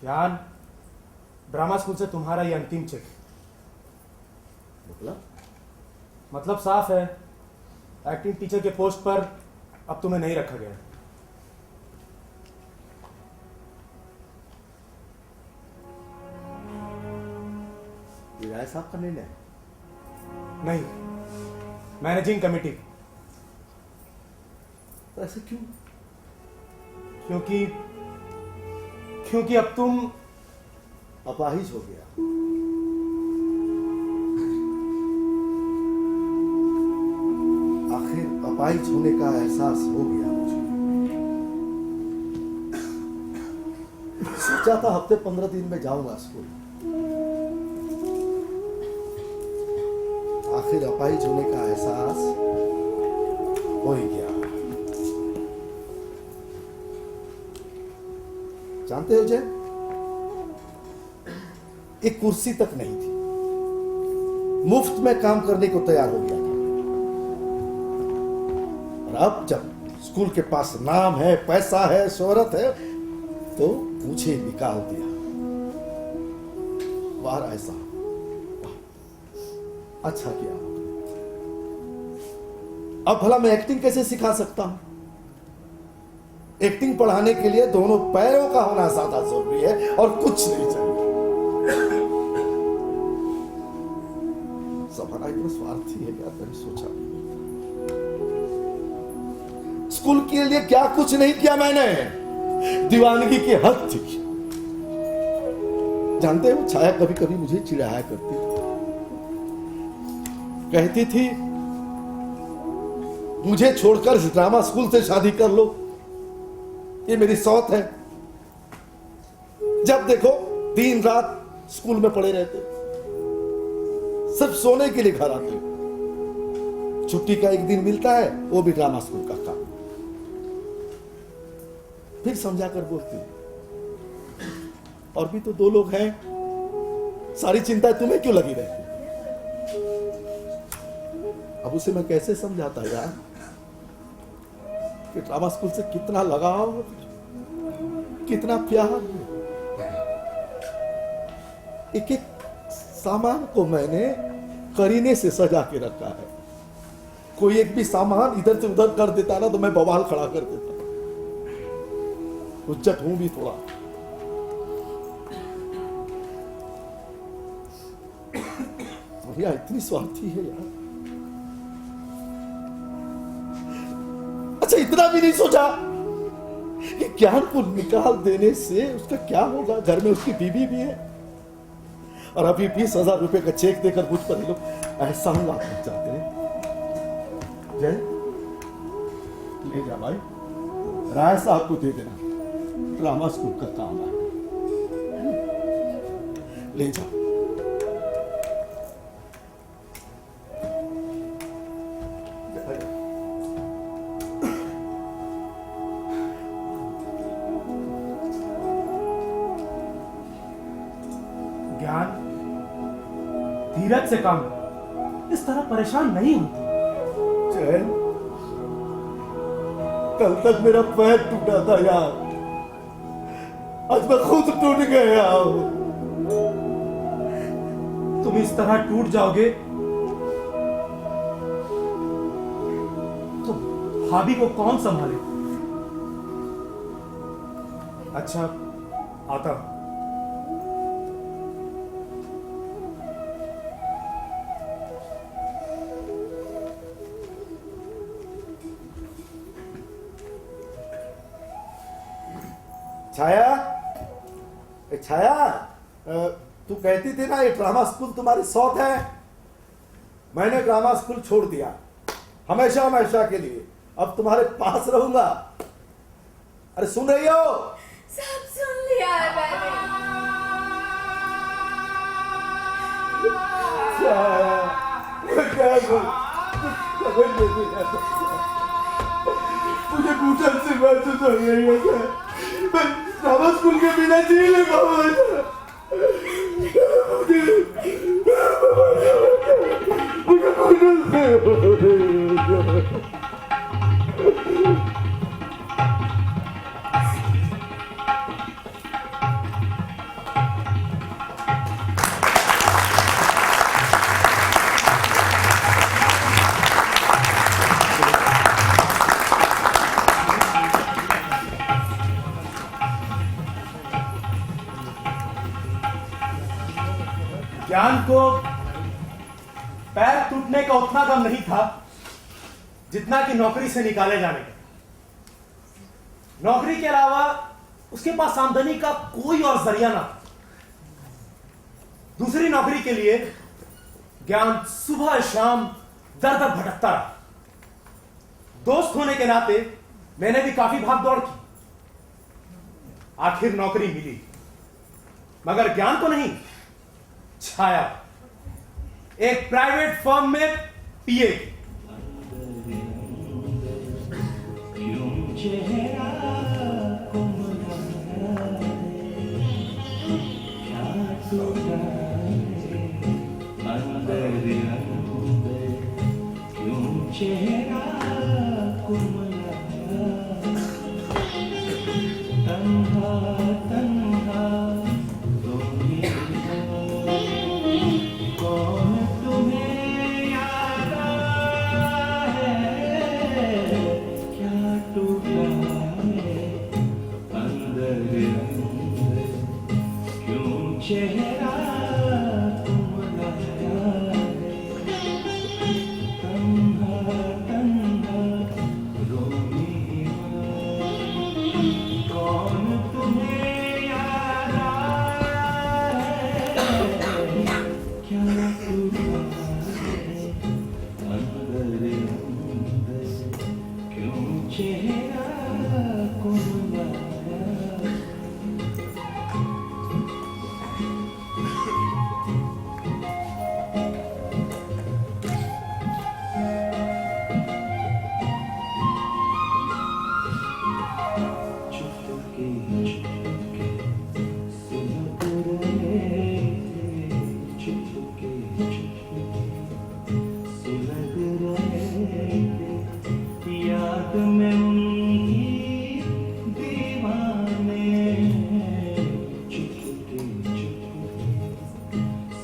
ज्ञान, ड्रामा स्कूल से तुम्हारा ये अंतिम चेक। मतलब साफ है, एक्टिंग टीचर के पोस्ट पर अब तुम्हें नहीं रखा गया। ये राय साहब का निर्णय? नहीं, मैनेजिंग कमेटी। तो ऐसे क्यों? क्योंकि अब तुम अपाहिज हो गया। आखिर अपाहिज होने का एहसास हो गया मुझे। सोचा था हफ्ते 15 दिन में जाऊंगा स्कूल, आखिर अपाहिज होने का एहसास हो ही गया। जानते हो जय, एक कुर्सी तक नहीं थी, मुफ्त में काम करने को तैयार हो गया था। और अब जब स्कूल के पास नाम है, पैसा है, शोहरत है, तो मुझे निकाल दिया। बाहर ऐसा, अच्छा किया। अब भला मैं एक्टिंग कैसे सिखा सकता हूं? एक्टिंग पढ़ाने के लिए दोनों पैरों का होना ज्यादा जरूरी है, और कुछ नहीं चाहिए। समाना इतना स्वार्थी है क्या, मैंने सोचा। स्कूल के लिए क्या कुछ नहीं किया मैंने, दीवानगी की हद थी। जानते हो, छाया कभी कभी मुझे चिढ़ाया करती, कहती थी मुझे छोड़कर इस ड्रामा स्कूल से शादी कर लो, ये मेरी सौत है। जब देखो दिन रात स्कूल में पड़े रहते, सिर्फ सोने के लिए घर आते। छुट्टी का एक दिन मिलता है, वो भी ड्रामा स्कूल का काम। फिर समझाकर बोलती, और भी तो 2 लोग हैं, सारी चिंता तुम्हें क्यों लगी रहती? अब उसे मैं कैसे समझाता यार कि ड्रामा स्कूल से कितना लगाव, कितना प्यार। एक एक सामान को मैंने करीने से सजा के रखा है। कोई एक भी सामान इधर से उधर कर देता ना तो मैं बवाल खड़ा कर देता। उच्चट हूं भी थोड़ा। भैया इतनी स्वार्थी है यार। अच्छा इतना भी नहीं सोचा कि ज्ञान को निकाल देने से उसका क्या होगा? घर में उसकी बीवी भी है, और अभी 20,000 रुपए का चेक देकर मुझ पर लोग एहसान लाना चाहते हैं। जय ले जा भाई, राय साहब को दे देना, ड्रामा स्कूल का काम है, ले जा। ज्ञान, धीरज से काम लो, इस तरह परेशान नहीं होती। चैन, कल तक मेरा पैर टूटा था यार, आज मैं खुद टूट गया हूं। तुम इस तरह टूट जाओगे तो भाभी को कौन संभाले? अच्छा आता हूं। छाया, छाया, तू कहती थी ना ये ड्रामा स्कूल तुम्हारी शौक है। मैंने ड्रामा स्कूल छोड़ दिया, हमेशा हमेशा के लिए। अब तुम्हारे पास रहूंगा। अरे सुन रही हो? सब सुन लिया है मैंने। छाया, मैं क्या करूं? मुझे भूषण से महसूस हो रही है। मैं ड्रामा स्कूल के बिना जी नहीं पाऊंगा। ज्ञान को पैर टूटने का उतना गम नहीं था जितना कि नौकरी से निकाले जाने का। नौकरी के अलावा उसके पास आमदनी का कोई और जरिया ना था। दूसरी नौकरी के लिए ज्ञान सुबह शाम दर दर भटकता रहा। दोस्त होने के नाते मैंने भी काफी भाग दौड़ की। आखिर नौकरी मिली, मगर ज्ञान को नहीं, छाया एक प्राइवेट फर्म में पीए। याद में उनकी दीवाने चुपके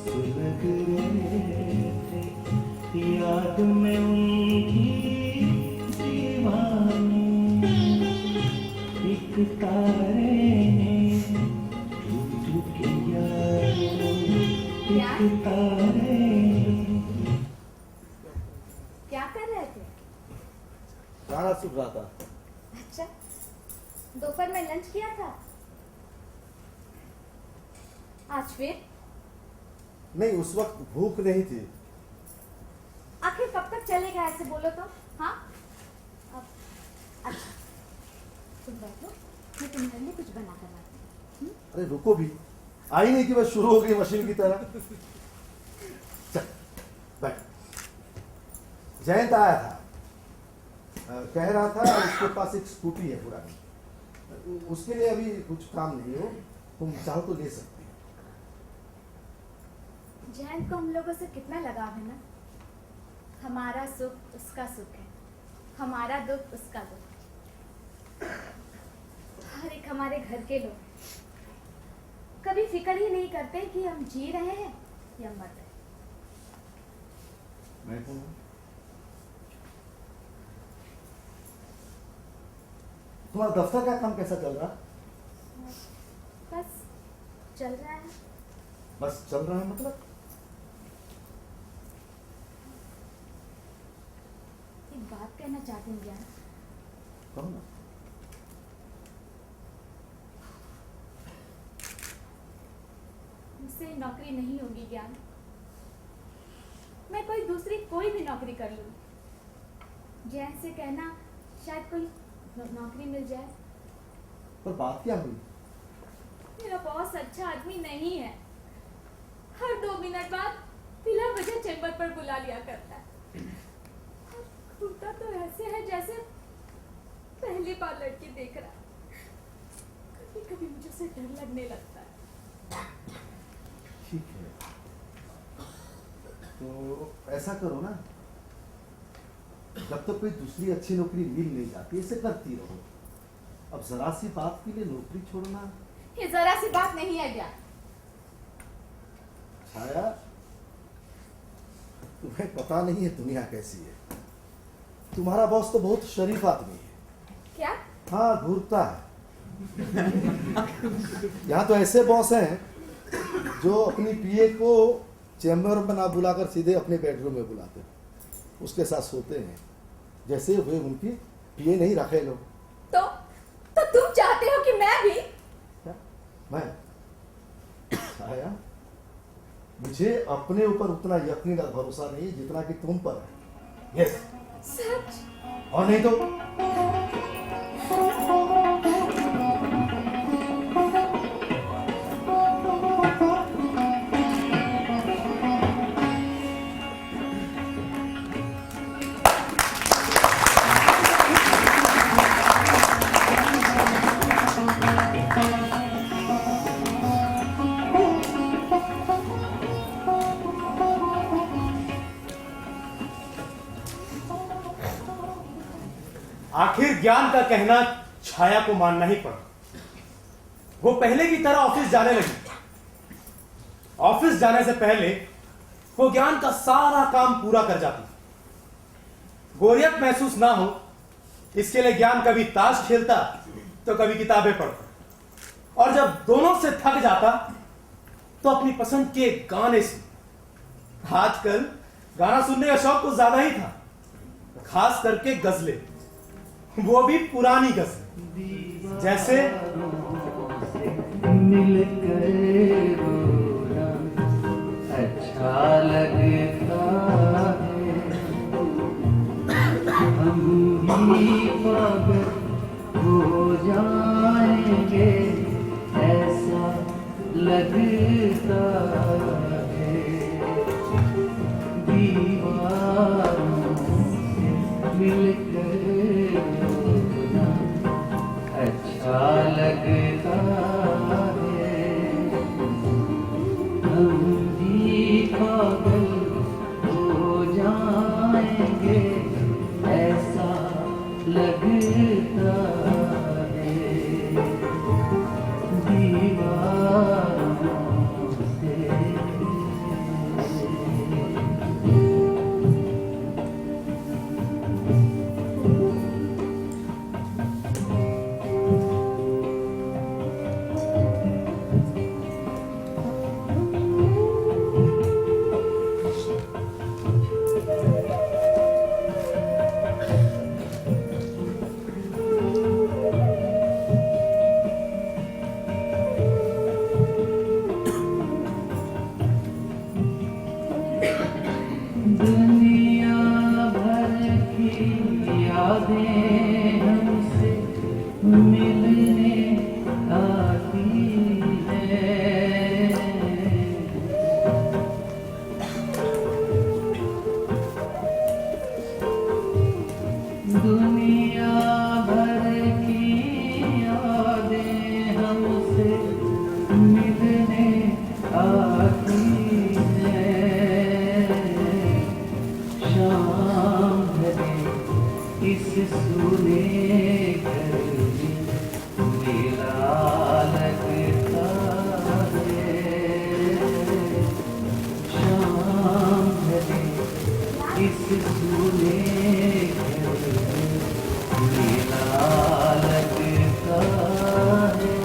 सुलग रहे थे। याद में उनकी दीवाने एक तारे ने टूट के यार एक तारे क्या कर रहे थे? गाना सुन रहा था। अच्छा, दोपहर में लंच किया था? आज फिर? नहीं, उस वक्त भूख नहीं थी। आखिर कब तक चलेगा ऐसे, बोलो तो? हाँ, अच्छा, तुम बैठो, मैं तुम्हारे लिए कुछ बना कर लाती हूँ। अरे रुको भी, आई नहीं कि बस शुरू हो गई मशीन की तरह। चल बैठ। जयंत आया था, कह रहा था उसके पास एक स्कूटी है पुरानी, उसके लिए अभी कुछ काम नहीं हो, तुम चाहो तो ले सकती हो। जयंत को हम लोगों से कितना लगाव है ना। हमारा सुख उसका सुख है, हमारा दुख उसका दुख। हर एक हमारे घर के लोग कभी फिक्र ही नहीं करते कि हम जी रहे हैं या मर रहे हैं। मैं कौन हूं? तुम्हारा दफ्तर का काम कैसा चल रहा? बस चल रहा है। बस चल रहा है मतलब? एक बात कहना चाहती हूँ ज्ञान। कहो ना। मुझसे नौकरी नहीं होगी ज्ञान। मैं कोई भी नौकरी कर लूँ। जैन से कहना शायद कोई नौकरी मिल जाए। पर बात क्या हुई? मेरा बॉस अच्छा आदमी नहीं है। हर 2 मिनट बाद बिना वजह चैम्बर पर बुला लिया करता है। और घूरता तो ऐसे है जैसे पहली बार लड़की देख रहा है। कभी कभी मुझे उससे डर लगने लगता है। ठीक है, तो ऐसा करो ना, जब तक कोई दूसरी अच्छी नौकरी मिल नहीं जाती ऐसे करती रहो। अब जरा सी बात के लिए नौकरी छोड़ना। ये जरा सी बात नहीं है क्या? छाया, तुम्हें पता नहीं है दुनिया कैसी है। तुम्हारा बॉस तो बहुत शरीफ आदमी है। क्या? हाँ, घूरता है। यहाँ तो ऐसे बॉस हैं जो अपनी पीए को चैम्बर में ना बुलाकर सीधे अपने बेडरूम में बुलाते हैं, उसके साथ सोते हैं जैसे वे उनकी पीए नहीं रखे लोग। तो तुम चाहते हो कि मैं भी? क्या? मैं? आया? मुझे अपने ऊपर उतना यकीन और भरोसा नहीं जितना कि तुम पर है। यस। सच? और नहीं तो? आखिर ज्ञान का कहना छाया को मानना ही पड़ा। वो पहले की तरह ऑफिस जाने लगी। ऑफिस जाने से पहले वो ज्ञान का सारा काम पूरा कर जाती। बोरियत महसूस ना हो इसके लिए ज्ञान कभी ताश खेलता तो कभी किताबें पढ़ता, और जब दोनों से थक जाता तो अपनी पसंद के गाने सुन। आजकल गाना सुनने का शौक कुछ ज्यादा ही था, खास करके गजलें, वो भी पुरानी गजल, जैसे मिलकर रोना अच्छा लगता है, हम ही पागल हो जाएंगे ऐसा लगता है, दीवारों से मिलकर अच्छा लग लगता है, हम भी पागल हो जाएंगे ऐसा लगता है, दीवारों से। दुनिया भर की यादें हमसे मिलने आती हैं, दुनिया भर की यादें हमसे मिलने आती हैं, शाम ढले इस सूने घर में मेला लगता है, शाम ढले इस सूने घर में मेला लगता है,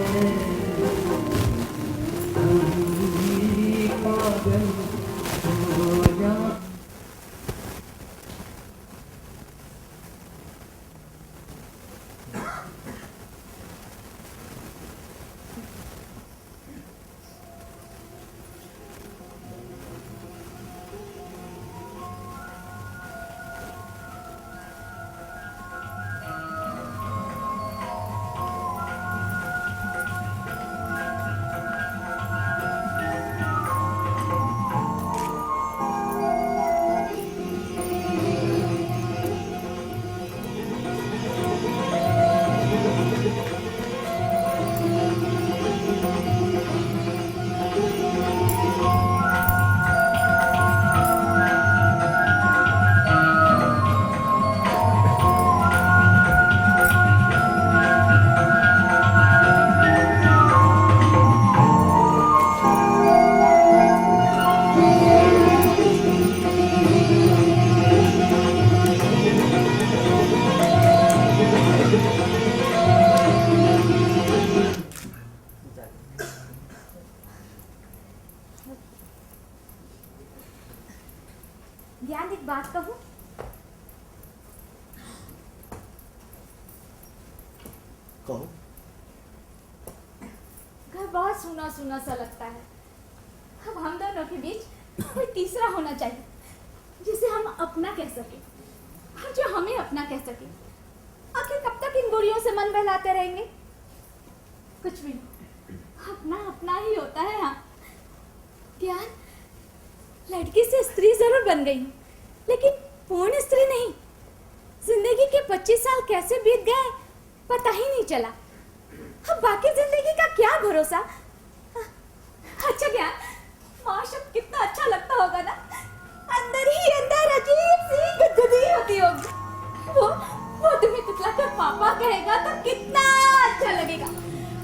हम भी पागल हो जा। ध्यान, एक बात कहूँ? कहो। घर बहुत सूना सूना सा लगता है। अब हम दोनों के बीच कोई तीसरा होना चाहिए जिसे हम अपना कह सके और जो हमें अपना कह सके। आखिर कब तक इन बुढ़ियों से मन बहलाते रहेंगे? कुछ भी नहीं, अपना अपना ही होता है। हाँ ध्यान, लड़की से स्त्री जरूर बन गई हूँ, लेकिन पूर्ण स्त्री नहीं। जिंदगी के 25 साल कैसे बीत गए पता ही नहीं चला। अब बाकी जिंदगी का क्या भरोसा। अच्छा ज्ञान, माशब कितना अच्छा लगता होगा ना। अंदर ही अंदर अजीब सी गुदगुदी होती होगी। वो तुम्हें तुतला कर पापा कहेगा तो कितना अच्छा लगेगा।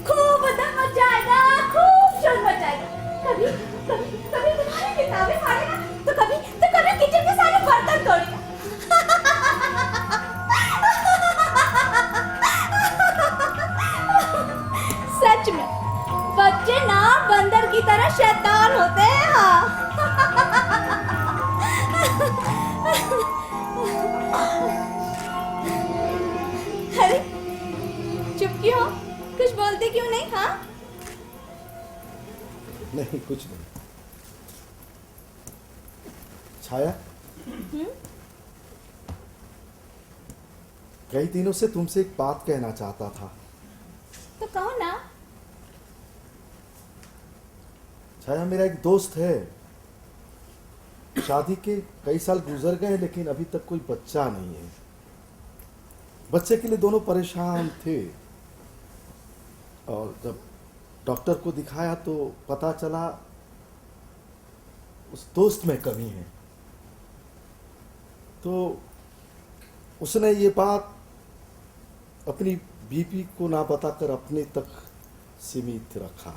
खूब दम मच जाएगा, खूब शोर मच जाएगा। कभी कभी कभी तुम्हारी किताबें फाड़ेगा, तो कभी किचन के सारे बर्तन तोड़ेगा। सच में बच्चे ना बंदर की तरह शैतान होते हैं। हाँ अरे चुप क्यों? कुछ बोलते क्यों नहीं? हाँ नहीं, कुछ नहीं। छाया, कई दिनों से तुमसे एक बात कहना चाहता था। तो कहो ना। छाया, मेरा एक दोस्त है, शादी के कई साल गुजर गए लेकिन अभी तक कोई बच्चा नहीं है। बच्चे के लिए दोनों परेशान थे। और जब डॉक्टर को दिखाया तो पता चला उस दोस्त में कमी है। तो उसने ये बात अपनी बीवी को ना बताकर अपने तक सीमित रखा।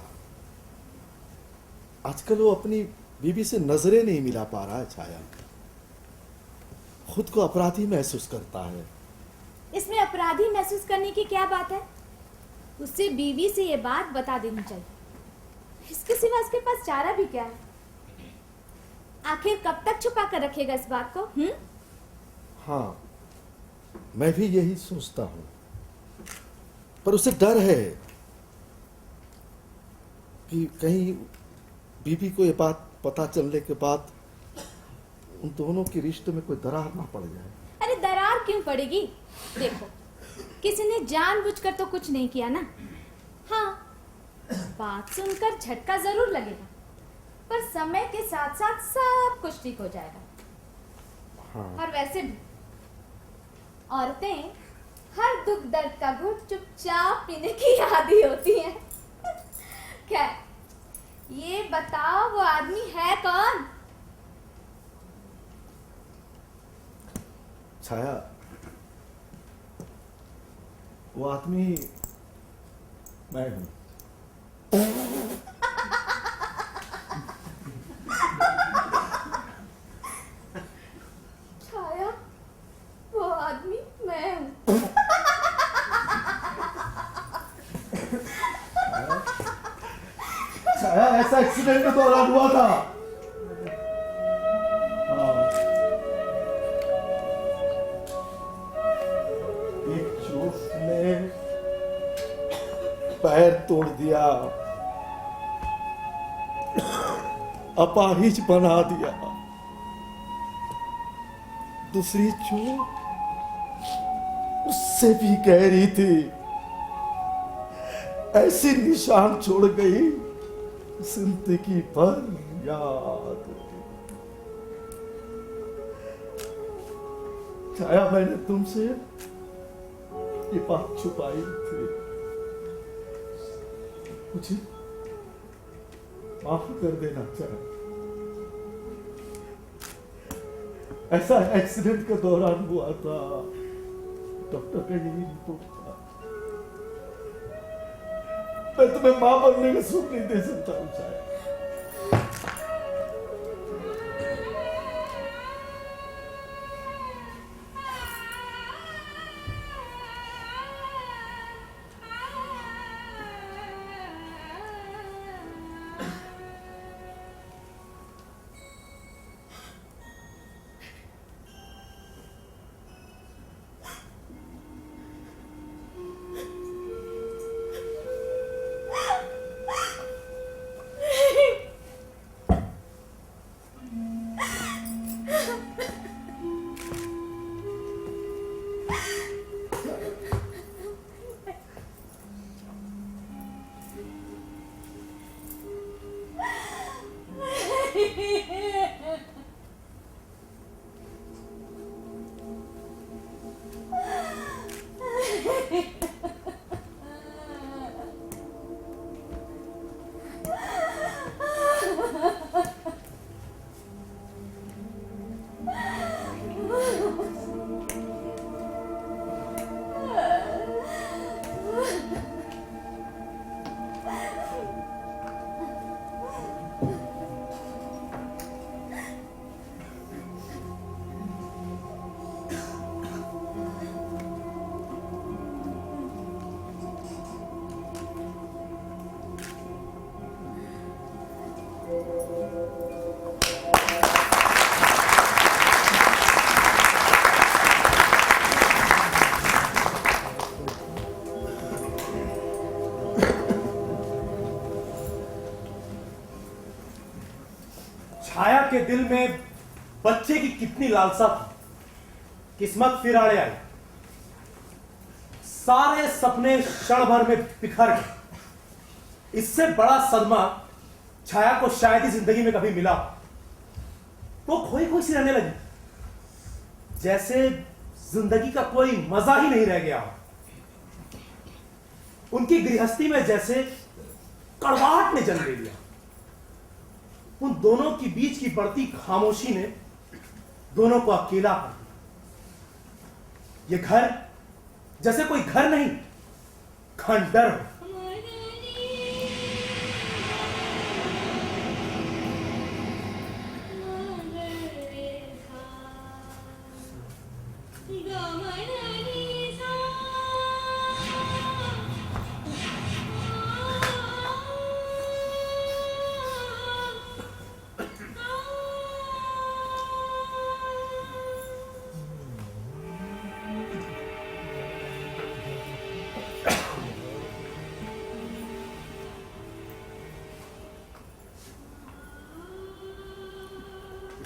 आजकल वो अपनी बीवी से नजरें नहीं मिला पा रहा है छाया। खुद को अपराधी महसूस करता है। इसमें अपराधी महसूस करने की क्या बात है? उससे बीवी से ये बात बता देनी चाहिए। इसके सिवा उसके पास चारा भी क्या है? आखिर कब तक छुपा कर रखेगा इस बात को? हाँ, मैं भी यही सोचता हूं, पर उसे डर है कि कहीं बीवी को ये बात पता चलने के बाद उन दोनों के रिश्ते में कोई दरार ना पड़ जाए। अरे दरार क्यों पड़ेगी? देखो, किसी ने जानबूझकर तो कुछ नहीं किया ना। हाँ, बात सुनकर झटका जरूर लगेगा, पर समय के साथ साथ सब कुछ ठीक हो जाएगा। हाँ। और वैसे भी औरतें हर दुख दर्द का घूंट चुपचाप पीने की आदी होती हैं। क्या ये बताओ, वो आदमी है कौन? छाया, वो आदमी मैं हूं। छाया, वो आदमी मैं हूं। छाया, ऐसा एक्सीडेंट के दौरान हुआ था। एक चोट ने पैर तोड़ दिया, अपाहिज बना दिया। दूसरी चोट उससे भी गहरी थी, ऐसी निशान छोड़ गई जिंदगी भर याद। छाया, मैंने तुमसे ये बात छुपाई थी, मुझे माफ कर देना चाहिए। ऐसा एक्सीडेंट के दौरान हुआ था, डॉक्टर का यही रिपोर्ट था। मैं तुम्हें मां बनने का सुख नहीं दे सकता हूं शायद। छाया के दिल में बच्चे की कितनी लालसा थी। किस्मत फिर आड़े आई, सारे सपने क्षण भर में बिखर गए। इससे बड़ा सदमा छाया को शायद ही जिंदगी में कभी मिला। वो खोई खोई सी रहने लगी, जैसे जिंदगी का कोई मजा ही नहीं रह गया। उनकी गृहस्थी में जैसे कड़वाहट ने जन्म ले लिया। उन दोनों के बीच की बढ़ती खामोशी ने दोनों को अकेला कर दिया। ये घर जैसे कोई घर नहीं, खंडर हो।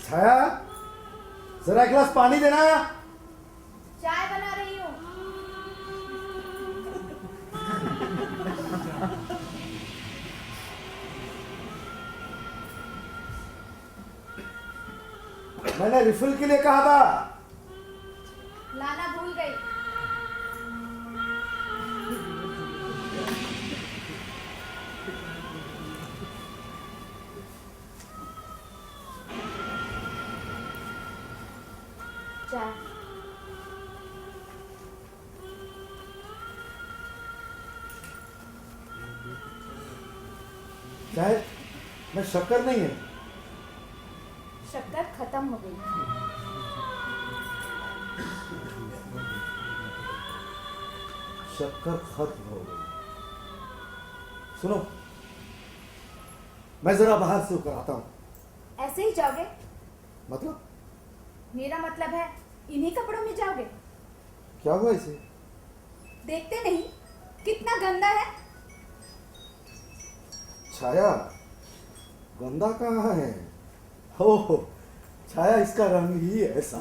छाया, जरा एक गिलास पानी देना। चाय बना रही हूँ। मैंने रिफिल के लिए कहा था। लाना भूल गई। चाय। चाय में शक्कर नहीं है। शक्कर खत्म हो गई। शक्कर खत्म हो गई। सुनो, मैं जरा बाहर से होकर आता हूं। ऐसे ही जाओगे? मतलब? मेरा मतलब है इन्हीं कपड़ों में जाओगे? क्या हुआ इसे? देखते नहीं कितना गंदा है। छाया, गंदा कहाँ है? हो, छाया, इसका रंग ही ऐसा।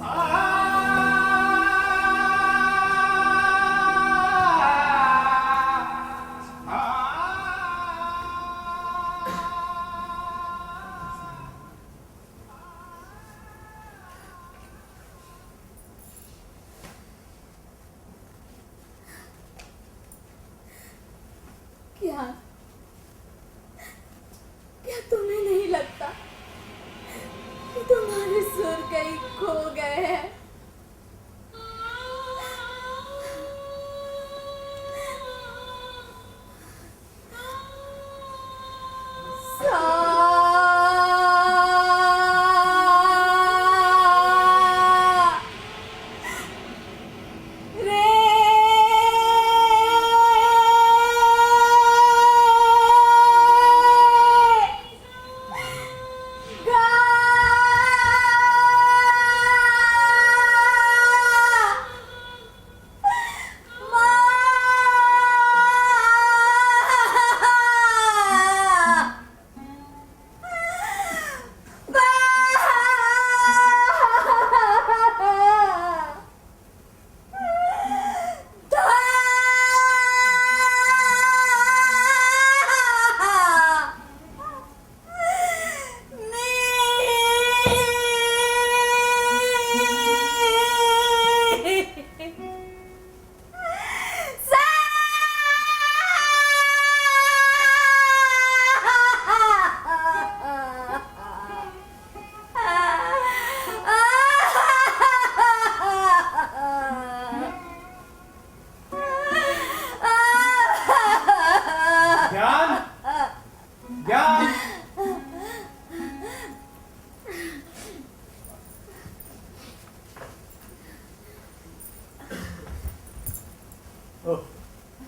क्या तुम्हें नहीं लगता कि तुम्हारे सुर कहीं खो गए हैं?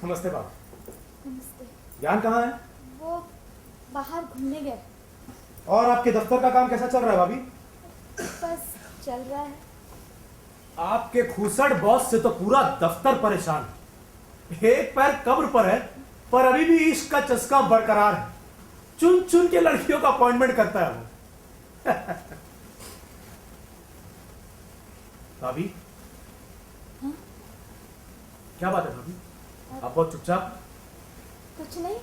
नमस्ते बाप। नमस्ते। ज्ञान कहाँ है? वो बाहर घूमने गए। और आपके दफ्तर का काम कैसा चल रहा है भाभी? बस चल रहा है। आपके खूसड़ बॉस से तो पूरा दफ्तर परेशान है। एक पैर कब्र पर है, पर अभी भी इश्क का चस्का बरकरार है। चुन चुन के लड़कियों का अपॉइंटमेंट करता है वो। भाभी, हाँ? क्या बात है भाभी? आप बहुत चुपचाप। कुछ नहीं,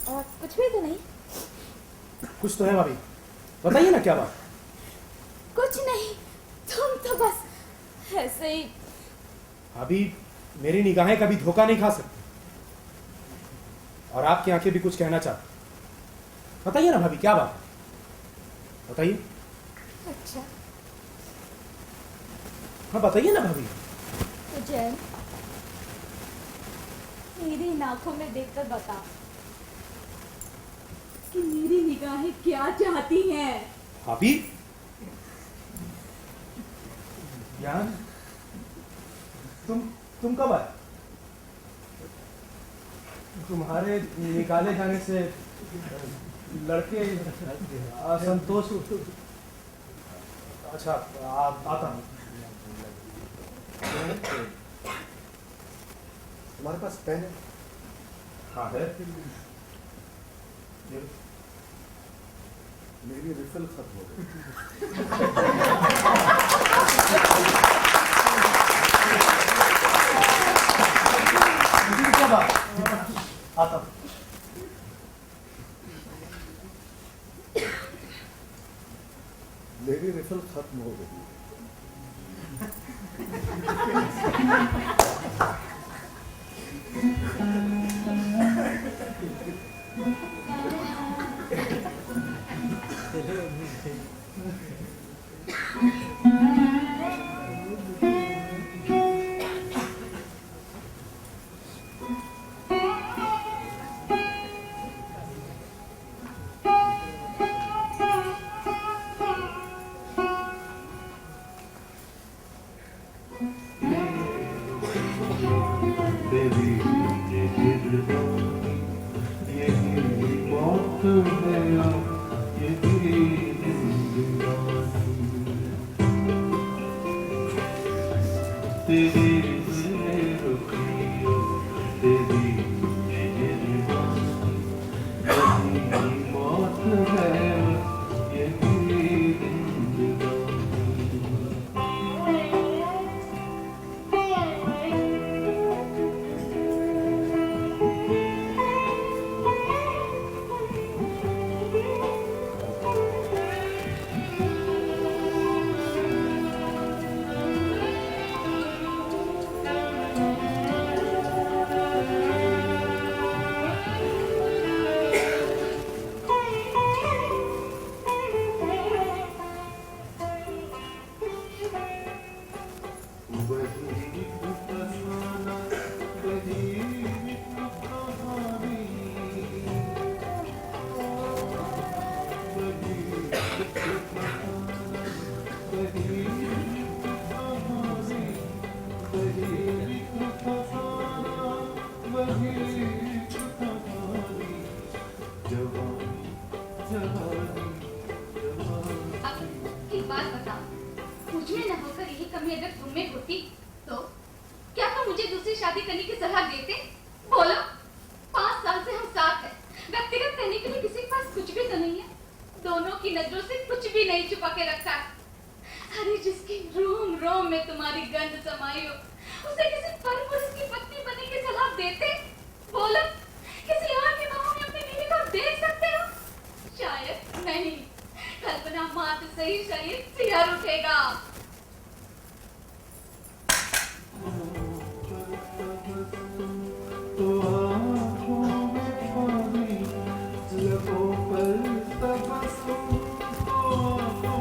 और कुछ भी तो नहीं। कुछ तो है भाभी, बताइए ना क्या बात। कुछ नहीं, तुम तो बस ऐसे ही। भाभी, मेरी निगाहें कभी धोखा नहीं खा सकती। और आपकी आंखें भी कुछ कहना चाहती। बताइए ना भाभी, क्या बात है, बताइए। अच्छा हाँ बताइए ना भाभी। तो जैन, मेरी इन आंखों में देखकर बता कि मेरी निगाहें क्या चाहती हैं। भाभी यार, तुम कब आए? तुम्हारे निकाले जाने से लड़के असंतोष। अच्छा आता हूँ। तुम्हारे पास पेन है? हाँ है। मेरी रिफिल खत्म हो गई। क्या बात, आता हूँ। मेरी रिफिल खत्म हो गई। तेरी ये मौत है, ये तेरी रुखियों, तेरी ये मौत है, ये अब एक बात बताओ, मुझ में न होकर यही कमी अगर तुम में होती तो क्या तुम मुझे दूसरी शादी करने की सलाह देते? बोलो। 5 साल से हम साथ हैं, व्यक्तिगत कहने के लिए किसी के पास कुछ भी तो नहीं है। दोनों की नजरों से कुछ भी नहीं छुपा के रखा है। अरे जिसकी रोम रोम में तुम्हारी गंध समाई हो, उसे किसी परपुरुष की पत्नी बनने की सलाह देते? बोलो, किसी और की बाहों में अपनी बीवी को देख सकते हो? शायद नहीं। कल्पना मात्र सही शरीर सिहर उठेगा। तो आँखों में पानी, लबों पर तबस्सुम, तो आँखों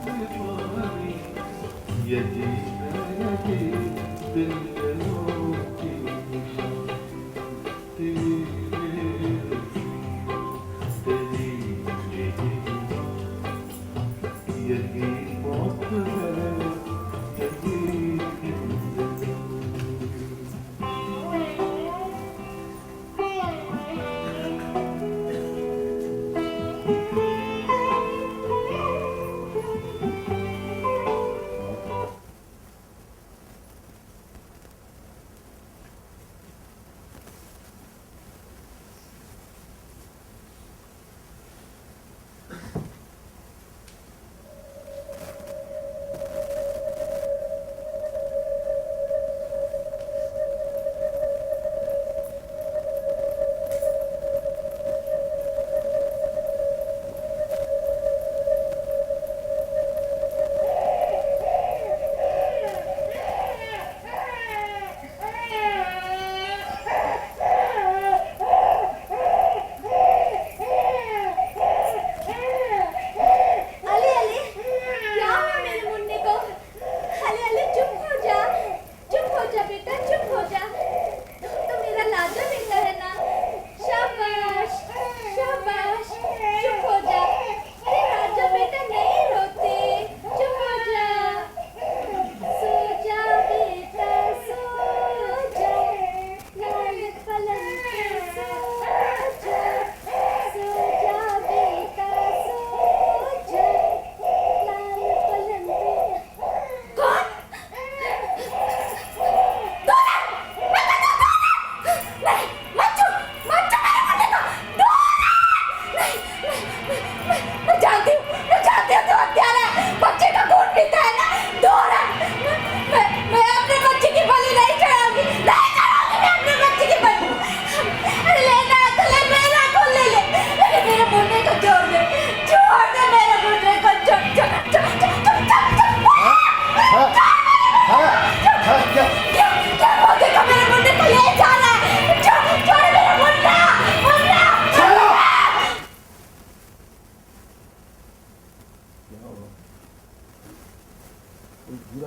में पानी, यही दिल की तेरी यही मौत है, यही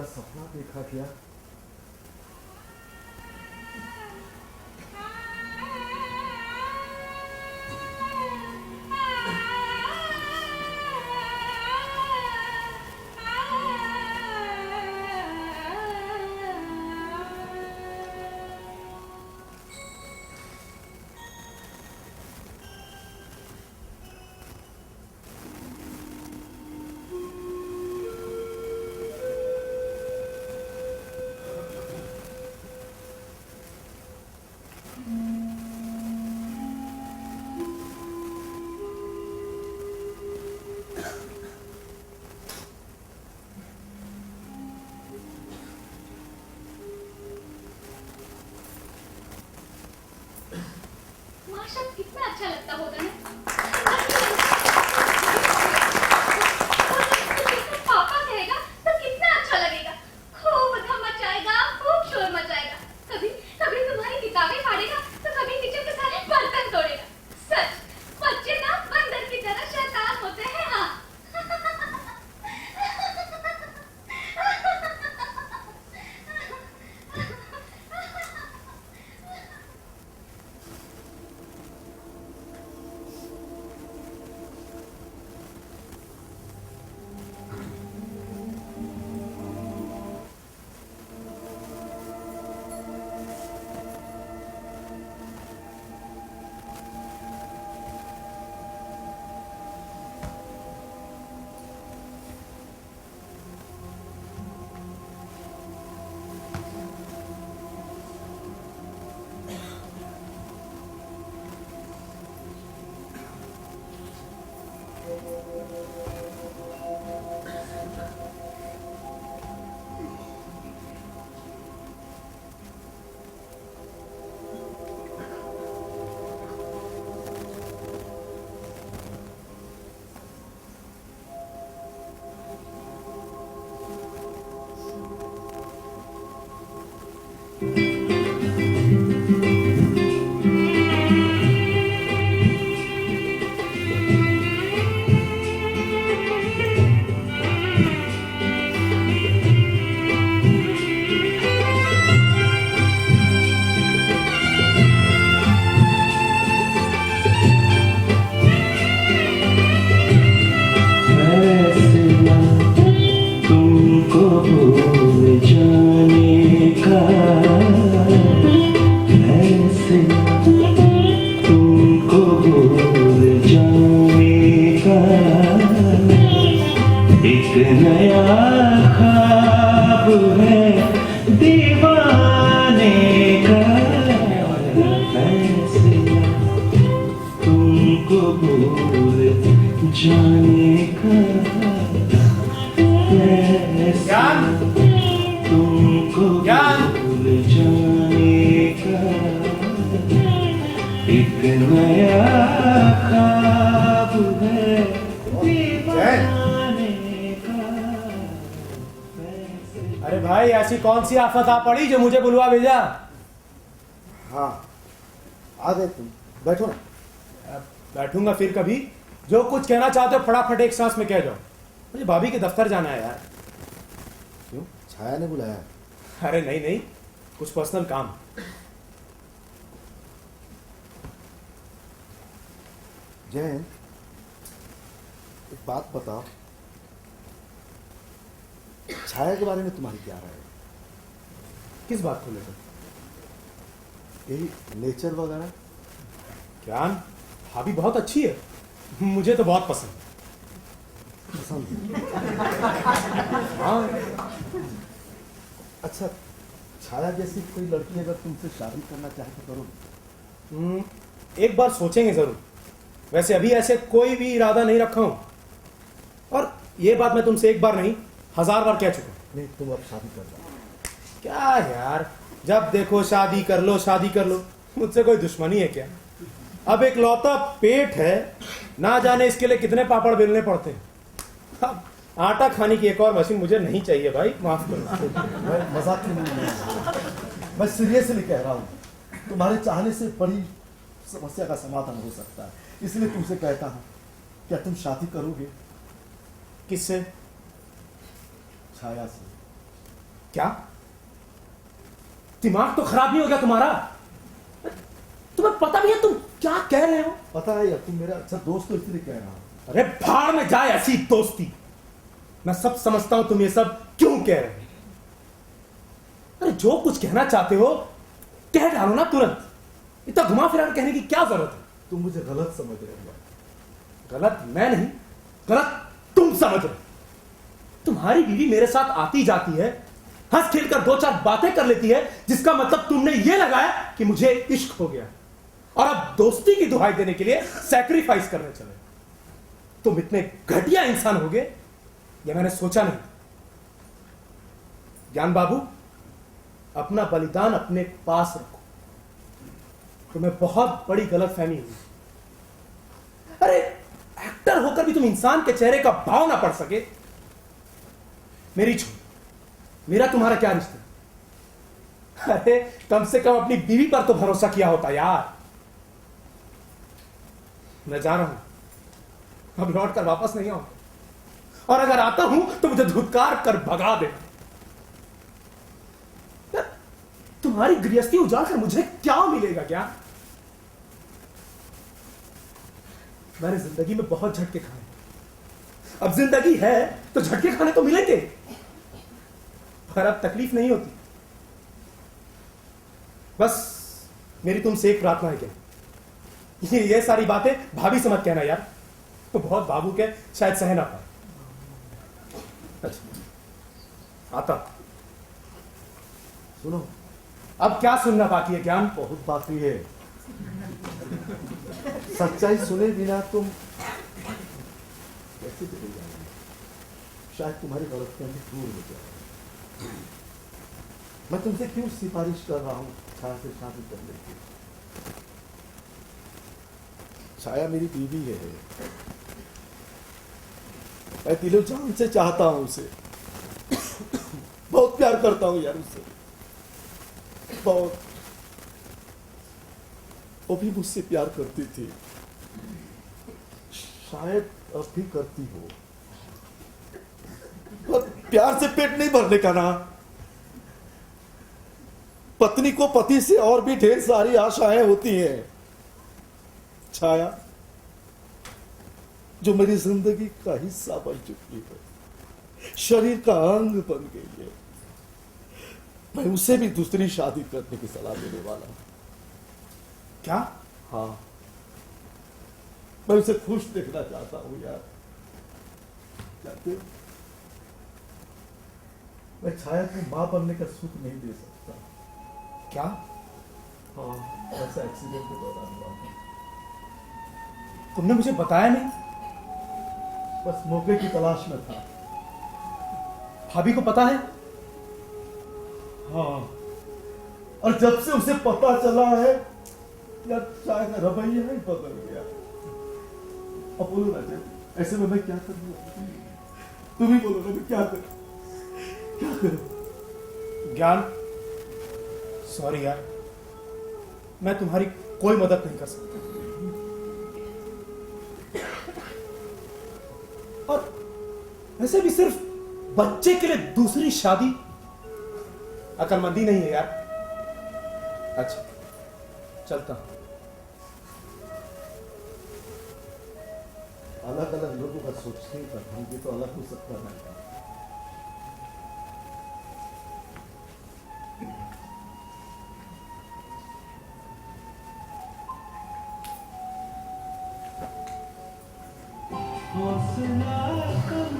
सपना देखा क्या? माशा कितना अच्छा लगता होगा ना। पापा कहेगा तो कितना अच्छा लगेगा। खूब धम मचाएगा, खूब शोर मचाएगा। कभी कभी तुम्हारी किताबें फाड़ेगा तो कभी किचन के सारे बर्तन तोड़ेगा। सच बच्चे ना बंदर की तरह शैतान होते हैं। हाँ अरे भाई ऐसी कौन सी आफत आ पड़ी जो मुझे बुलवा भेजा? हाँ आ गए तुम, बैठो ना। बैठूंगा फिर कभी। जो कुछ कहना चाहते हो फटाफट एक सांस में कह जाओ। मुझे भाभी के दफ्तर जाना है यार। क्यों, छाया ने बुलाया? अरे नहीं नहीं, कुछ पर्सनल काम। जैन, एक बात बताओ, छाया के बारे में तुम्हारी क्या राय है? किस बात को लेकर? यही नेचर वगैरह। ज्ञान, भाभी बहुत अच्छी है, मुझे तो बहुत पसंद पसंद। हाँ। अच्छा, छाया जैसी कोई लड़की अगर तुमसे शादी करना चाहे तो करो? एक बार सोचेंगे जरूर। वैसे अभी ऐसे कोई भी इरादा नहीं रखा हूं, और ये बात मैं तुमसे एक बार नहीं 1000 बार कह चुका हूं। नहीं, तुम अब शादी कर दो। क्या यार, जब देखो शादी कर लो शादी कर लो। मुझसे कोई दुश्मनी है क्या? अब एक लौता पेट है, ना जाने इसके लिए कितने पापड़ बेलने पड़ते हैं। अब आटा खाने की एक और मशीन मुझे नहीं चाहिए भाई, माफ करो। मैं मजाक में नहीं, मैं सीरियसली कह रहा हूँ। तुम्हारे चाहने से बड़ी समस्या का समाधान हो सकता है, इसलिए तुमसे कहता हूँ, क्या तुम शादी करोगे? किससे? छाया से। क्या दिमाग तो खराब नहीं हो गया तुम्हारा? तुम्हें पता भी है तुम क्या कह रहे हो? पता है यार, तुम मेरा अच्छा दोस्त हो इसलिए कह रहा हूं। अरे भाड़ में जाए ऐसी दोस्ती। मैं सब समझता हूं तुम ये सब क्यों कह रहे हो। अरे जो कुछ कहना चाहते हो कह डालो ना तुरंत। इतना घुमा फिरा कहने की क्या जरूरत है? तुम मुझे गलत समझ रहे हो। गलत मैं नहीं, गलत तुम समझ रहे हो। तुम्हारी बीवी मेरे साथ आती जाती है, हंस खेल कर दो चार बातें कर लेती है, जिसका मतलब तुमने ये लगाया कि मुझे इश्क हो गया और अब दोस्ती की दुहाई देने के लिए सैक्रिफाइस करने चले। तुम इतने घटिया इंसान होगे ये मैंने सोचा नहीं। ज्ञान बाबू, अपना बलिदान अपने पास रखो। तुम्हें बहुत बड़ी गलतफहमी हुई। अरे एक्टर होकर भी तुम इंसान के चेहरे का भाव ना पढ़ सके। मेरी छोड़, मेरा तुम्हारा क्या रिश्ता? अरे कम से कम अपनी बीवी पर तो भरोसा किया होता यार। मैं जा रहा हूं, अब लौट कर वापस नहीं आऊंगा और अगर आता हूं तो मुझे धुतकार कर भगा देना। तुम्हारी गृहस्थी उजाड़ कर मुझे क्या मिलेगा? क्या मैंने जिंदगी में बहुत झटके खाए, अब जिंदगी है तो झटके खाने तो मिलेंगे, पर अब तकलीफ नहीं होती। बस मेरी तुमसे एक प्रार्थना है क्या, ये सारी बातें भाभी से मत कहना यार, तो बहुत बाबू के शायद सह ना पाए। अच्छा आता। सुनो, अब क्या सुनना बाकी है ज्ञान? बहुत बाकी है। सच्चाई सुने बिना तुम कैसे चले जाओगे? शायद तुम्हारी गलतफहमी दूर हो जाए। मैं तुमसे क्यों सिफारिश कर रहा हूं छाया से शादी करने की? छाया मेरी बीवी है, मैं दिलो जान से चाहता हूं उसे, बहुत प्यार करता हूं यार उससे, बहुत। वो भी मुझसे प्यार करती थी, शायद अब भी करती हो, पर प्यार से पेट नहीं भरने का ना। पत्नी को पति से और भी ढेर सारी आशाएं होती हैं। छाया जो मेरी जिंदगी का हिस्सा बन चुकी है, शरीर का अंग बन गई है, मैं उसे भी दूसरी शादी करने की सलाह देने वाला हूं। क्या? हाँ, मैं उसे खुश देखना चाहता हूं यार। जानते हो, मैं छाया को मां बनने का सुख नहीं दे सकता। क्या? हाँ, ऐसा एक्सीडेंट के दौरान हुआ था। तुमने मुझे बताया नहीं? बस मौके की तलाश में था। भाभी को पता है? हाँ, और जब से उसे पता चला है यार, शायद रवैया ही बदल गया। अब बोलो राजा, ऐसे में मैं क्या करूँ? तुम ही बोलो ना, मैं क्या करूँ? क्या करूँ? ज्ञान, सॉरी यार, मैं तुम्हारी कोई मदद नहीं कर सकता। और वैसे भी सिर्फ बच्चे के लिए दूसरी शादी अकलमंदी नहीं है यार। अच्छा चलता हूं। अलग अलग लोगों का सोचने का ढंग तो अलग हो सकता है। हौसला कम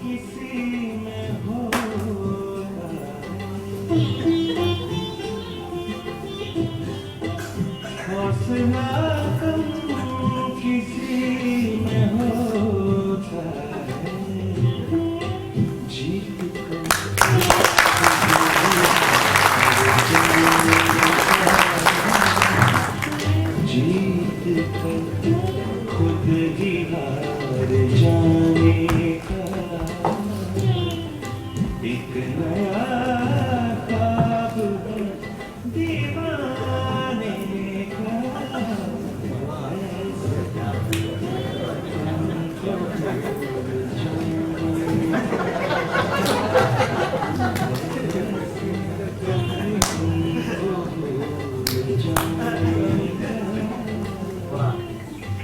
किसी में होता है, हौसला कम किसी में होता है, जीत कर खुद ही हार जाने का एक नया ख्वाब है दीवाने का।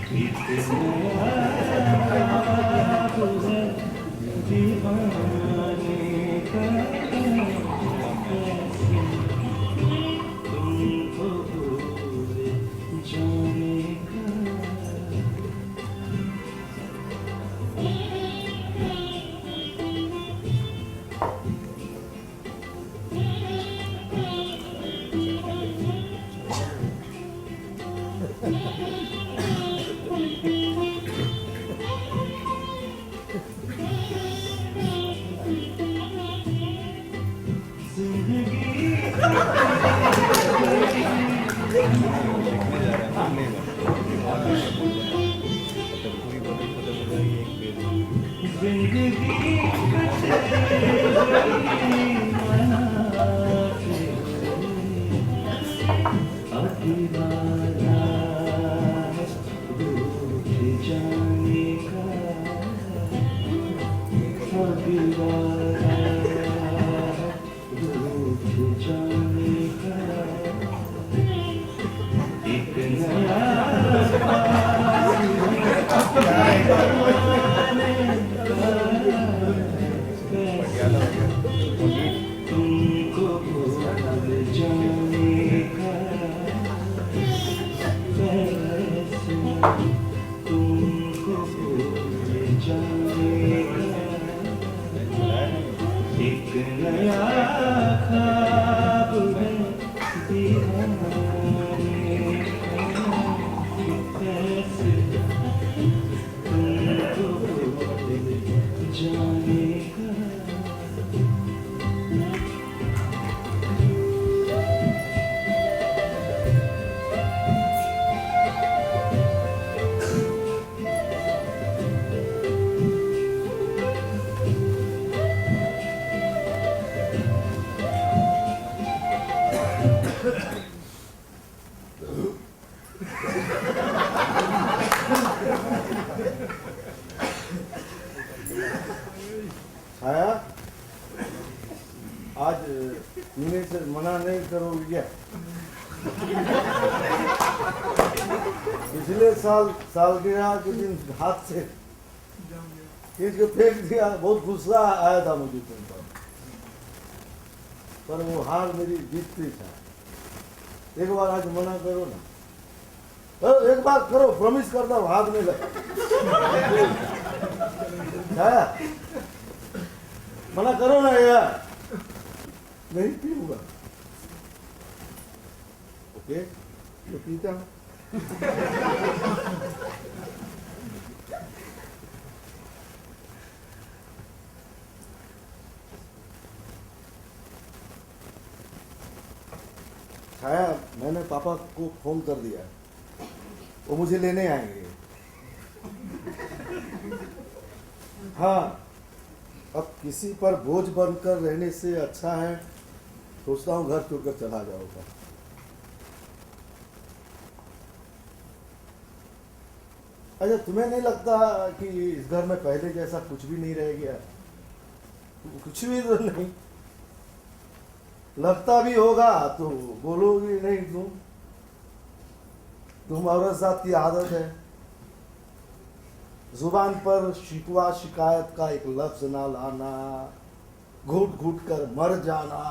एक नया ख्वाब है दीवाने का, कैसे तुमको भूल जाने का। तुमको भूल जाने का, कैसे तुमको भूल जाने का। एक नया ख्वाब है दीवाने का, कैसे तुमको भूल जाने का। छाया, आज पीने से मना नहीं करोगे क्या? पिछले सालगिरह के दिन हाथ से खींच के फेंक दिया, बहुत गुस्सा आया था मुझे तुम पर वो हार मेरी जीतती था। एक बार आज मना करो ना, एक बार करो, प्रॉमिस करता हूँ, हाथ में लग। छाया, मना करो ना यार, नहीं पीऊंगा। ओके, तो पीता हूं। छाया, मैंने पापा को फोन कर दिया, वो मुझे लेने आएंगे। हाँ, अब किसी पर बोझ बनकर रहने से अच्छा है, सोचता हूँ घर छोड़कर चला जाऊंगा। अच्छा, तुम्हें नहीं लगता कि इस घर में पहले जैसा कुछ भी नहीं रह गया? कुछ भी तो नहीं लगता, भी होगा तो बोलोगी नहीं तुम औरत साथ की आदत है जुबान पर शिकवा शिकायत का एक लफ्ज ना लाना, घुट घुट कर मर जाना।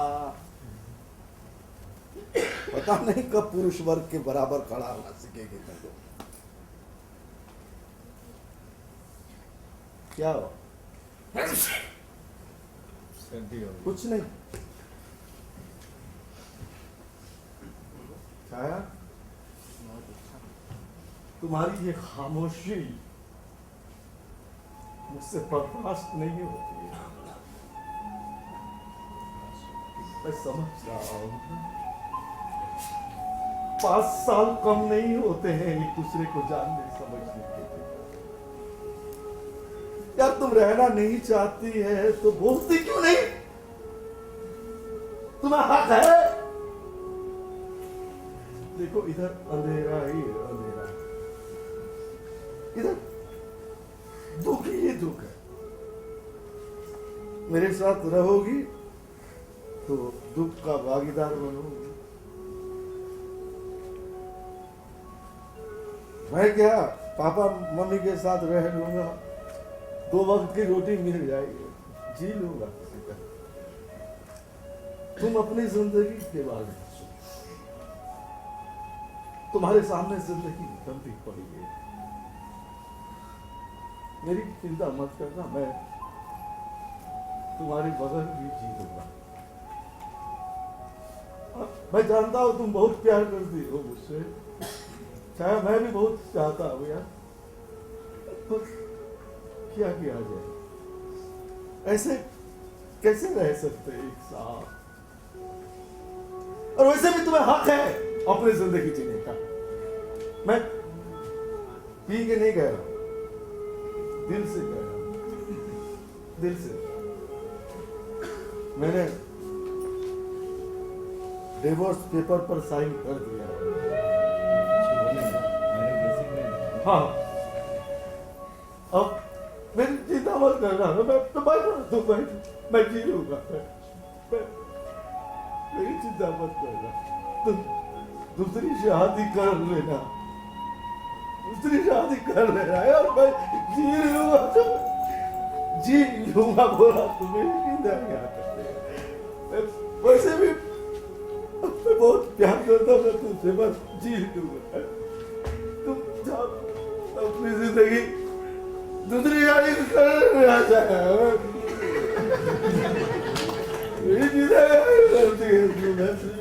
पता नहीं कब पुरुष वर्ग के बराबर खड़ा होना सीखेगी तुमको। क्या हो? कुछ नहीं। छाया, तुम्हारी ये खामोशी मुझसे बर्दाश्त नहीं होती है। मैं समझ रहा हूं, 5 साल कम नहीं होते हैं एक दूसरे को जानने समझने के लिए। यार, तुम रहना नहीं चाहती है तो बोलती क्यों नहीं? तुम्हें हक है। देखो, इधर अंधेरा ही अंधेरा, इधर दुख ही दुख है। मेरे साथ रहोगी तो दुख का भागीदार बनोगी। मैं क्या पापा मम्मी के साथ रह लूंगा, 2 वक्त की रोटी मिल जाएगी, जी लूंगा किसी तरह। तुम अपनी जिंदगी के बारे में सोचो। तुम्हारे सामने जिंदगी लंबी पड़ी है, मेरी चिंता मत करना, मैं तुम्हारे बगल भी जी लूंगा। मैं जानता हूं तुम बहुत प्यार करती हो मुझसे, शायद मैं भी बहुत चाहता हूं यार, तो क्या किया जाए, ऐसे कैसे रह सकते एक साथ। और वैसे भी तुम्हें हक है अपनी जिंदगी जीने का। मैं पी के नहीं कह रहा, दिल से कह रहा हूं, दिल से। मैंने डिवोर्स पेपर पर साइन कर दिया। हाँ, अब मेरी चिंता मत करना, मैं जी लूंगा, मेरी चिंता मत करना। तुम दूसरी शादी कर लेना, दूसरी शादी कर लेना यार, मैं जी लूंगा बोला तुम्हें चिंता क्या करते। वैसे भी मैं बहुत प्यार करता हूँ तुमसे, बस जी लूंगा। तुम जाओ अपनी जिंदगी दूसरी शादी कर लेना चाहे, मेरी चिंता करती है तुम।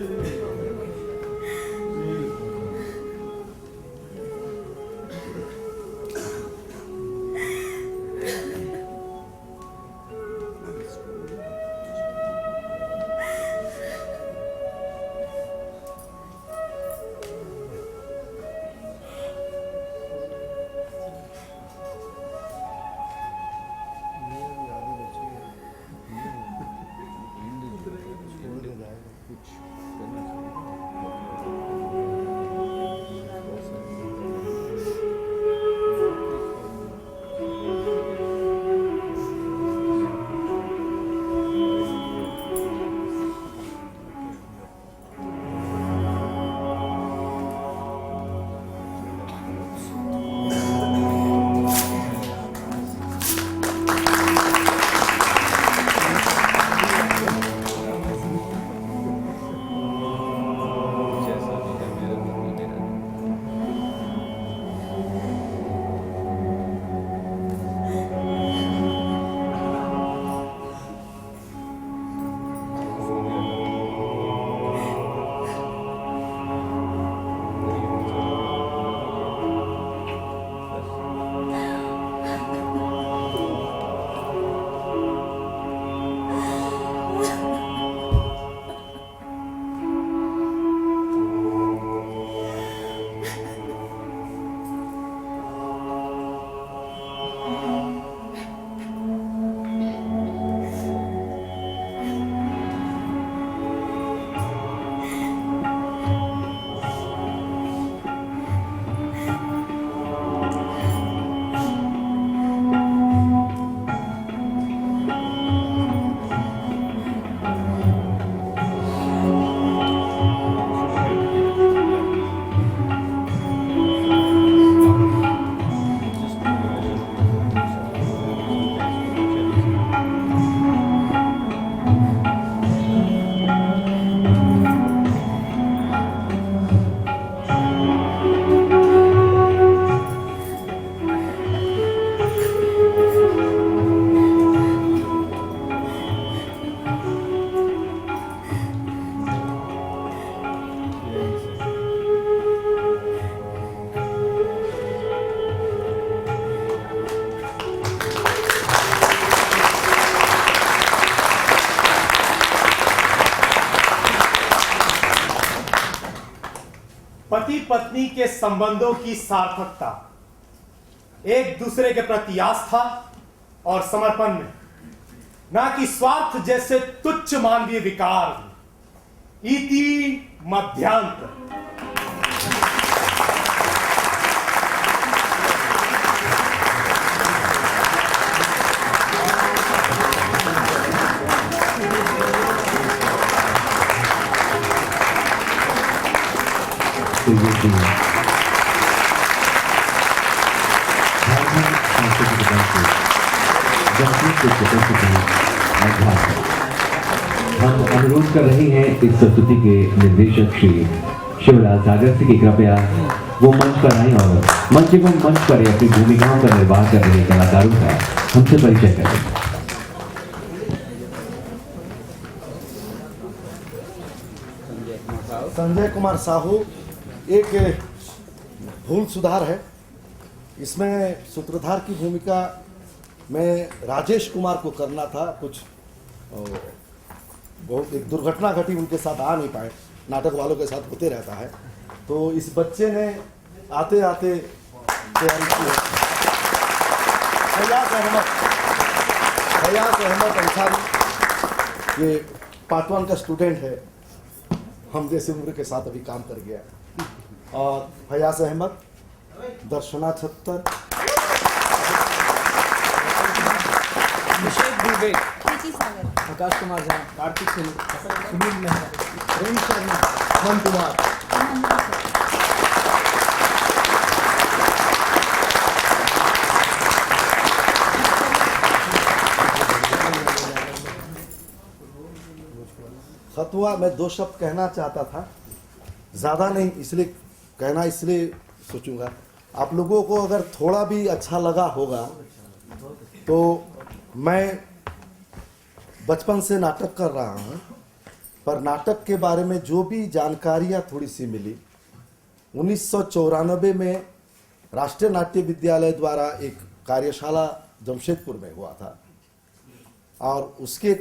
पति पत्नी के संबंधों की सार्थकता एक दूसरे के प्रति आस्था और समर्पण में, ना कि स्वार्थ जैसे तुच्छ मानवीय विकार। इति मध्यांतर। संस्कृति के मंच से जमशेद को प्रस्तुति अध्यापक। हम अनुरोध कर रहे हैं इस प्रस्तुति के निर्देशक श्री शिवलाल सागर से कि कृपया वो मंच पर आए और मंच एवं मंच पर अपनी भूमिकाओं का निर्वाह कर रहे कलाकारों का हमसे परिचय करें। संजय कुमार साहू एक भूल सुधार है। इसमें सूत्रधार की भूमिका में राजेश कुमार को करना था। कुछ बहुत एक दुर्घटना घटी, उनके साथ आ नहीं पाए, नाटक वालों के साथ होते रहता है। तो इस बच्चे ने आते आते तैयारी की है। फयाज अहमद अंसारी ये पार्ट 1 का स्टूडेंट है, हम जैसे उम्र के साथ अभी काम कर गया। और फयाज अहमद, दर्शना छत्तर, अभिषेक दुबे, प्रीति सागर, आकाश कुमार झा, कार्तिक सिंह, सुनील मेहता, प्रेम शर्मा, मन कुमार, खतुआ। मैं 2 शब्द कहना चाहता था, ज़्यादा नहीं, इसलिए सोचूंगा। आप लोगों को अगर थोड़ा भी अच्छा लगा होगा तो मैं बचपन से नाटक कर रहा हूँ, पर नाटक के बारे में जो भी जानकारियाँ थोड़ी सी मिली, 1994 में राष्ट्रीय नाट्य विद्यालय द्वारा एक कार्यशाला जमशेदपुर में हुआ था और उसके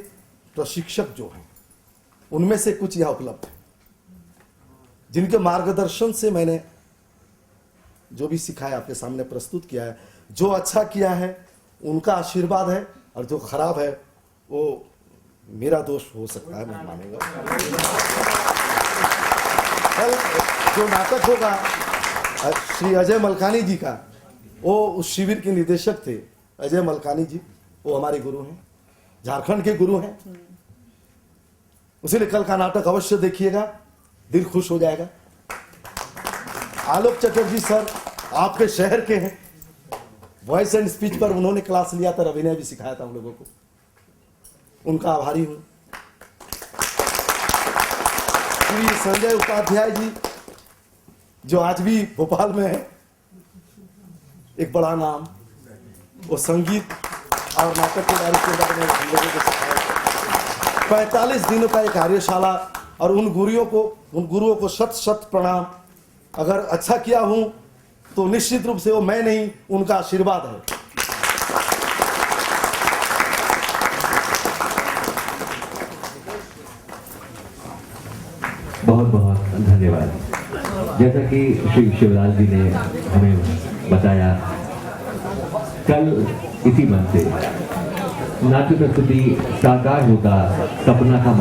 प्रशिक्षक जो हैं उनमें से कुछ यहाँ उपलब्ध है, जिनके मार्गदर्शन से मैंने जो भी सिखाया आपके सामने प्रस्तुत किया है। जो अच्छा किया है उनका आशीर्वाद है और जो खराब है वो मेरा दोष हो सकता है, मैं मानूंगा। कल जो नाटक होगा श्री अजय मलकानी जी का, वो उस शिविर के निदेशक थे। अजय मलकानी जी वो हमारे गुरु हैं, झारखंड के गुरु हैं। उसीलिए कल का नाटक अवश्य देखिएगा, दिल खुश हो जाएगा। आलोक चटर्जी सर आपके शहर के हैं, वॉइस एंड स्पीच पर उन्होंने क्लास लिया था, अभिनय भी सिखाया था हम लोगों को, उनका आभारी हूं। श्री संजय उपाध्याय जी जो आज भी भोपाल में है, एक बड़ा नाम, वो संगीत और नाटक के बारे में हम लोगों को सिखाया। 45 दिनों का एक कार्यशाला और उन गुरुओं को शत शत प्रणाम। अगर अच्छा किया हूं तो निश्चित रूप से वो मैं नहीं, उनका आशीर्वाद है। बहुत बहुत धन्यवाद। जैसा कि श्री शिवलाल जी ने हमें बताया, कल इसी मन से नाट्य प्रस्तुति साकार होगा सपना का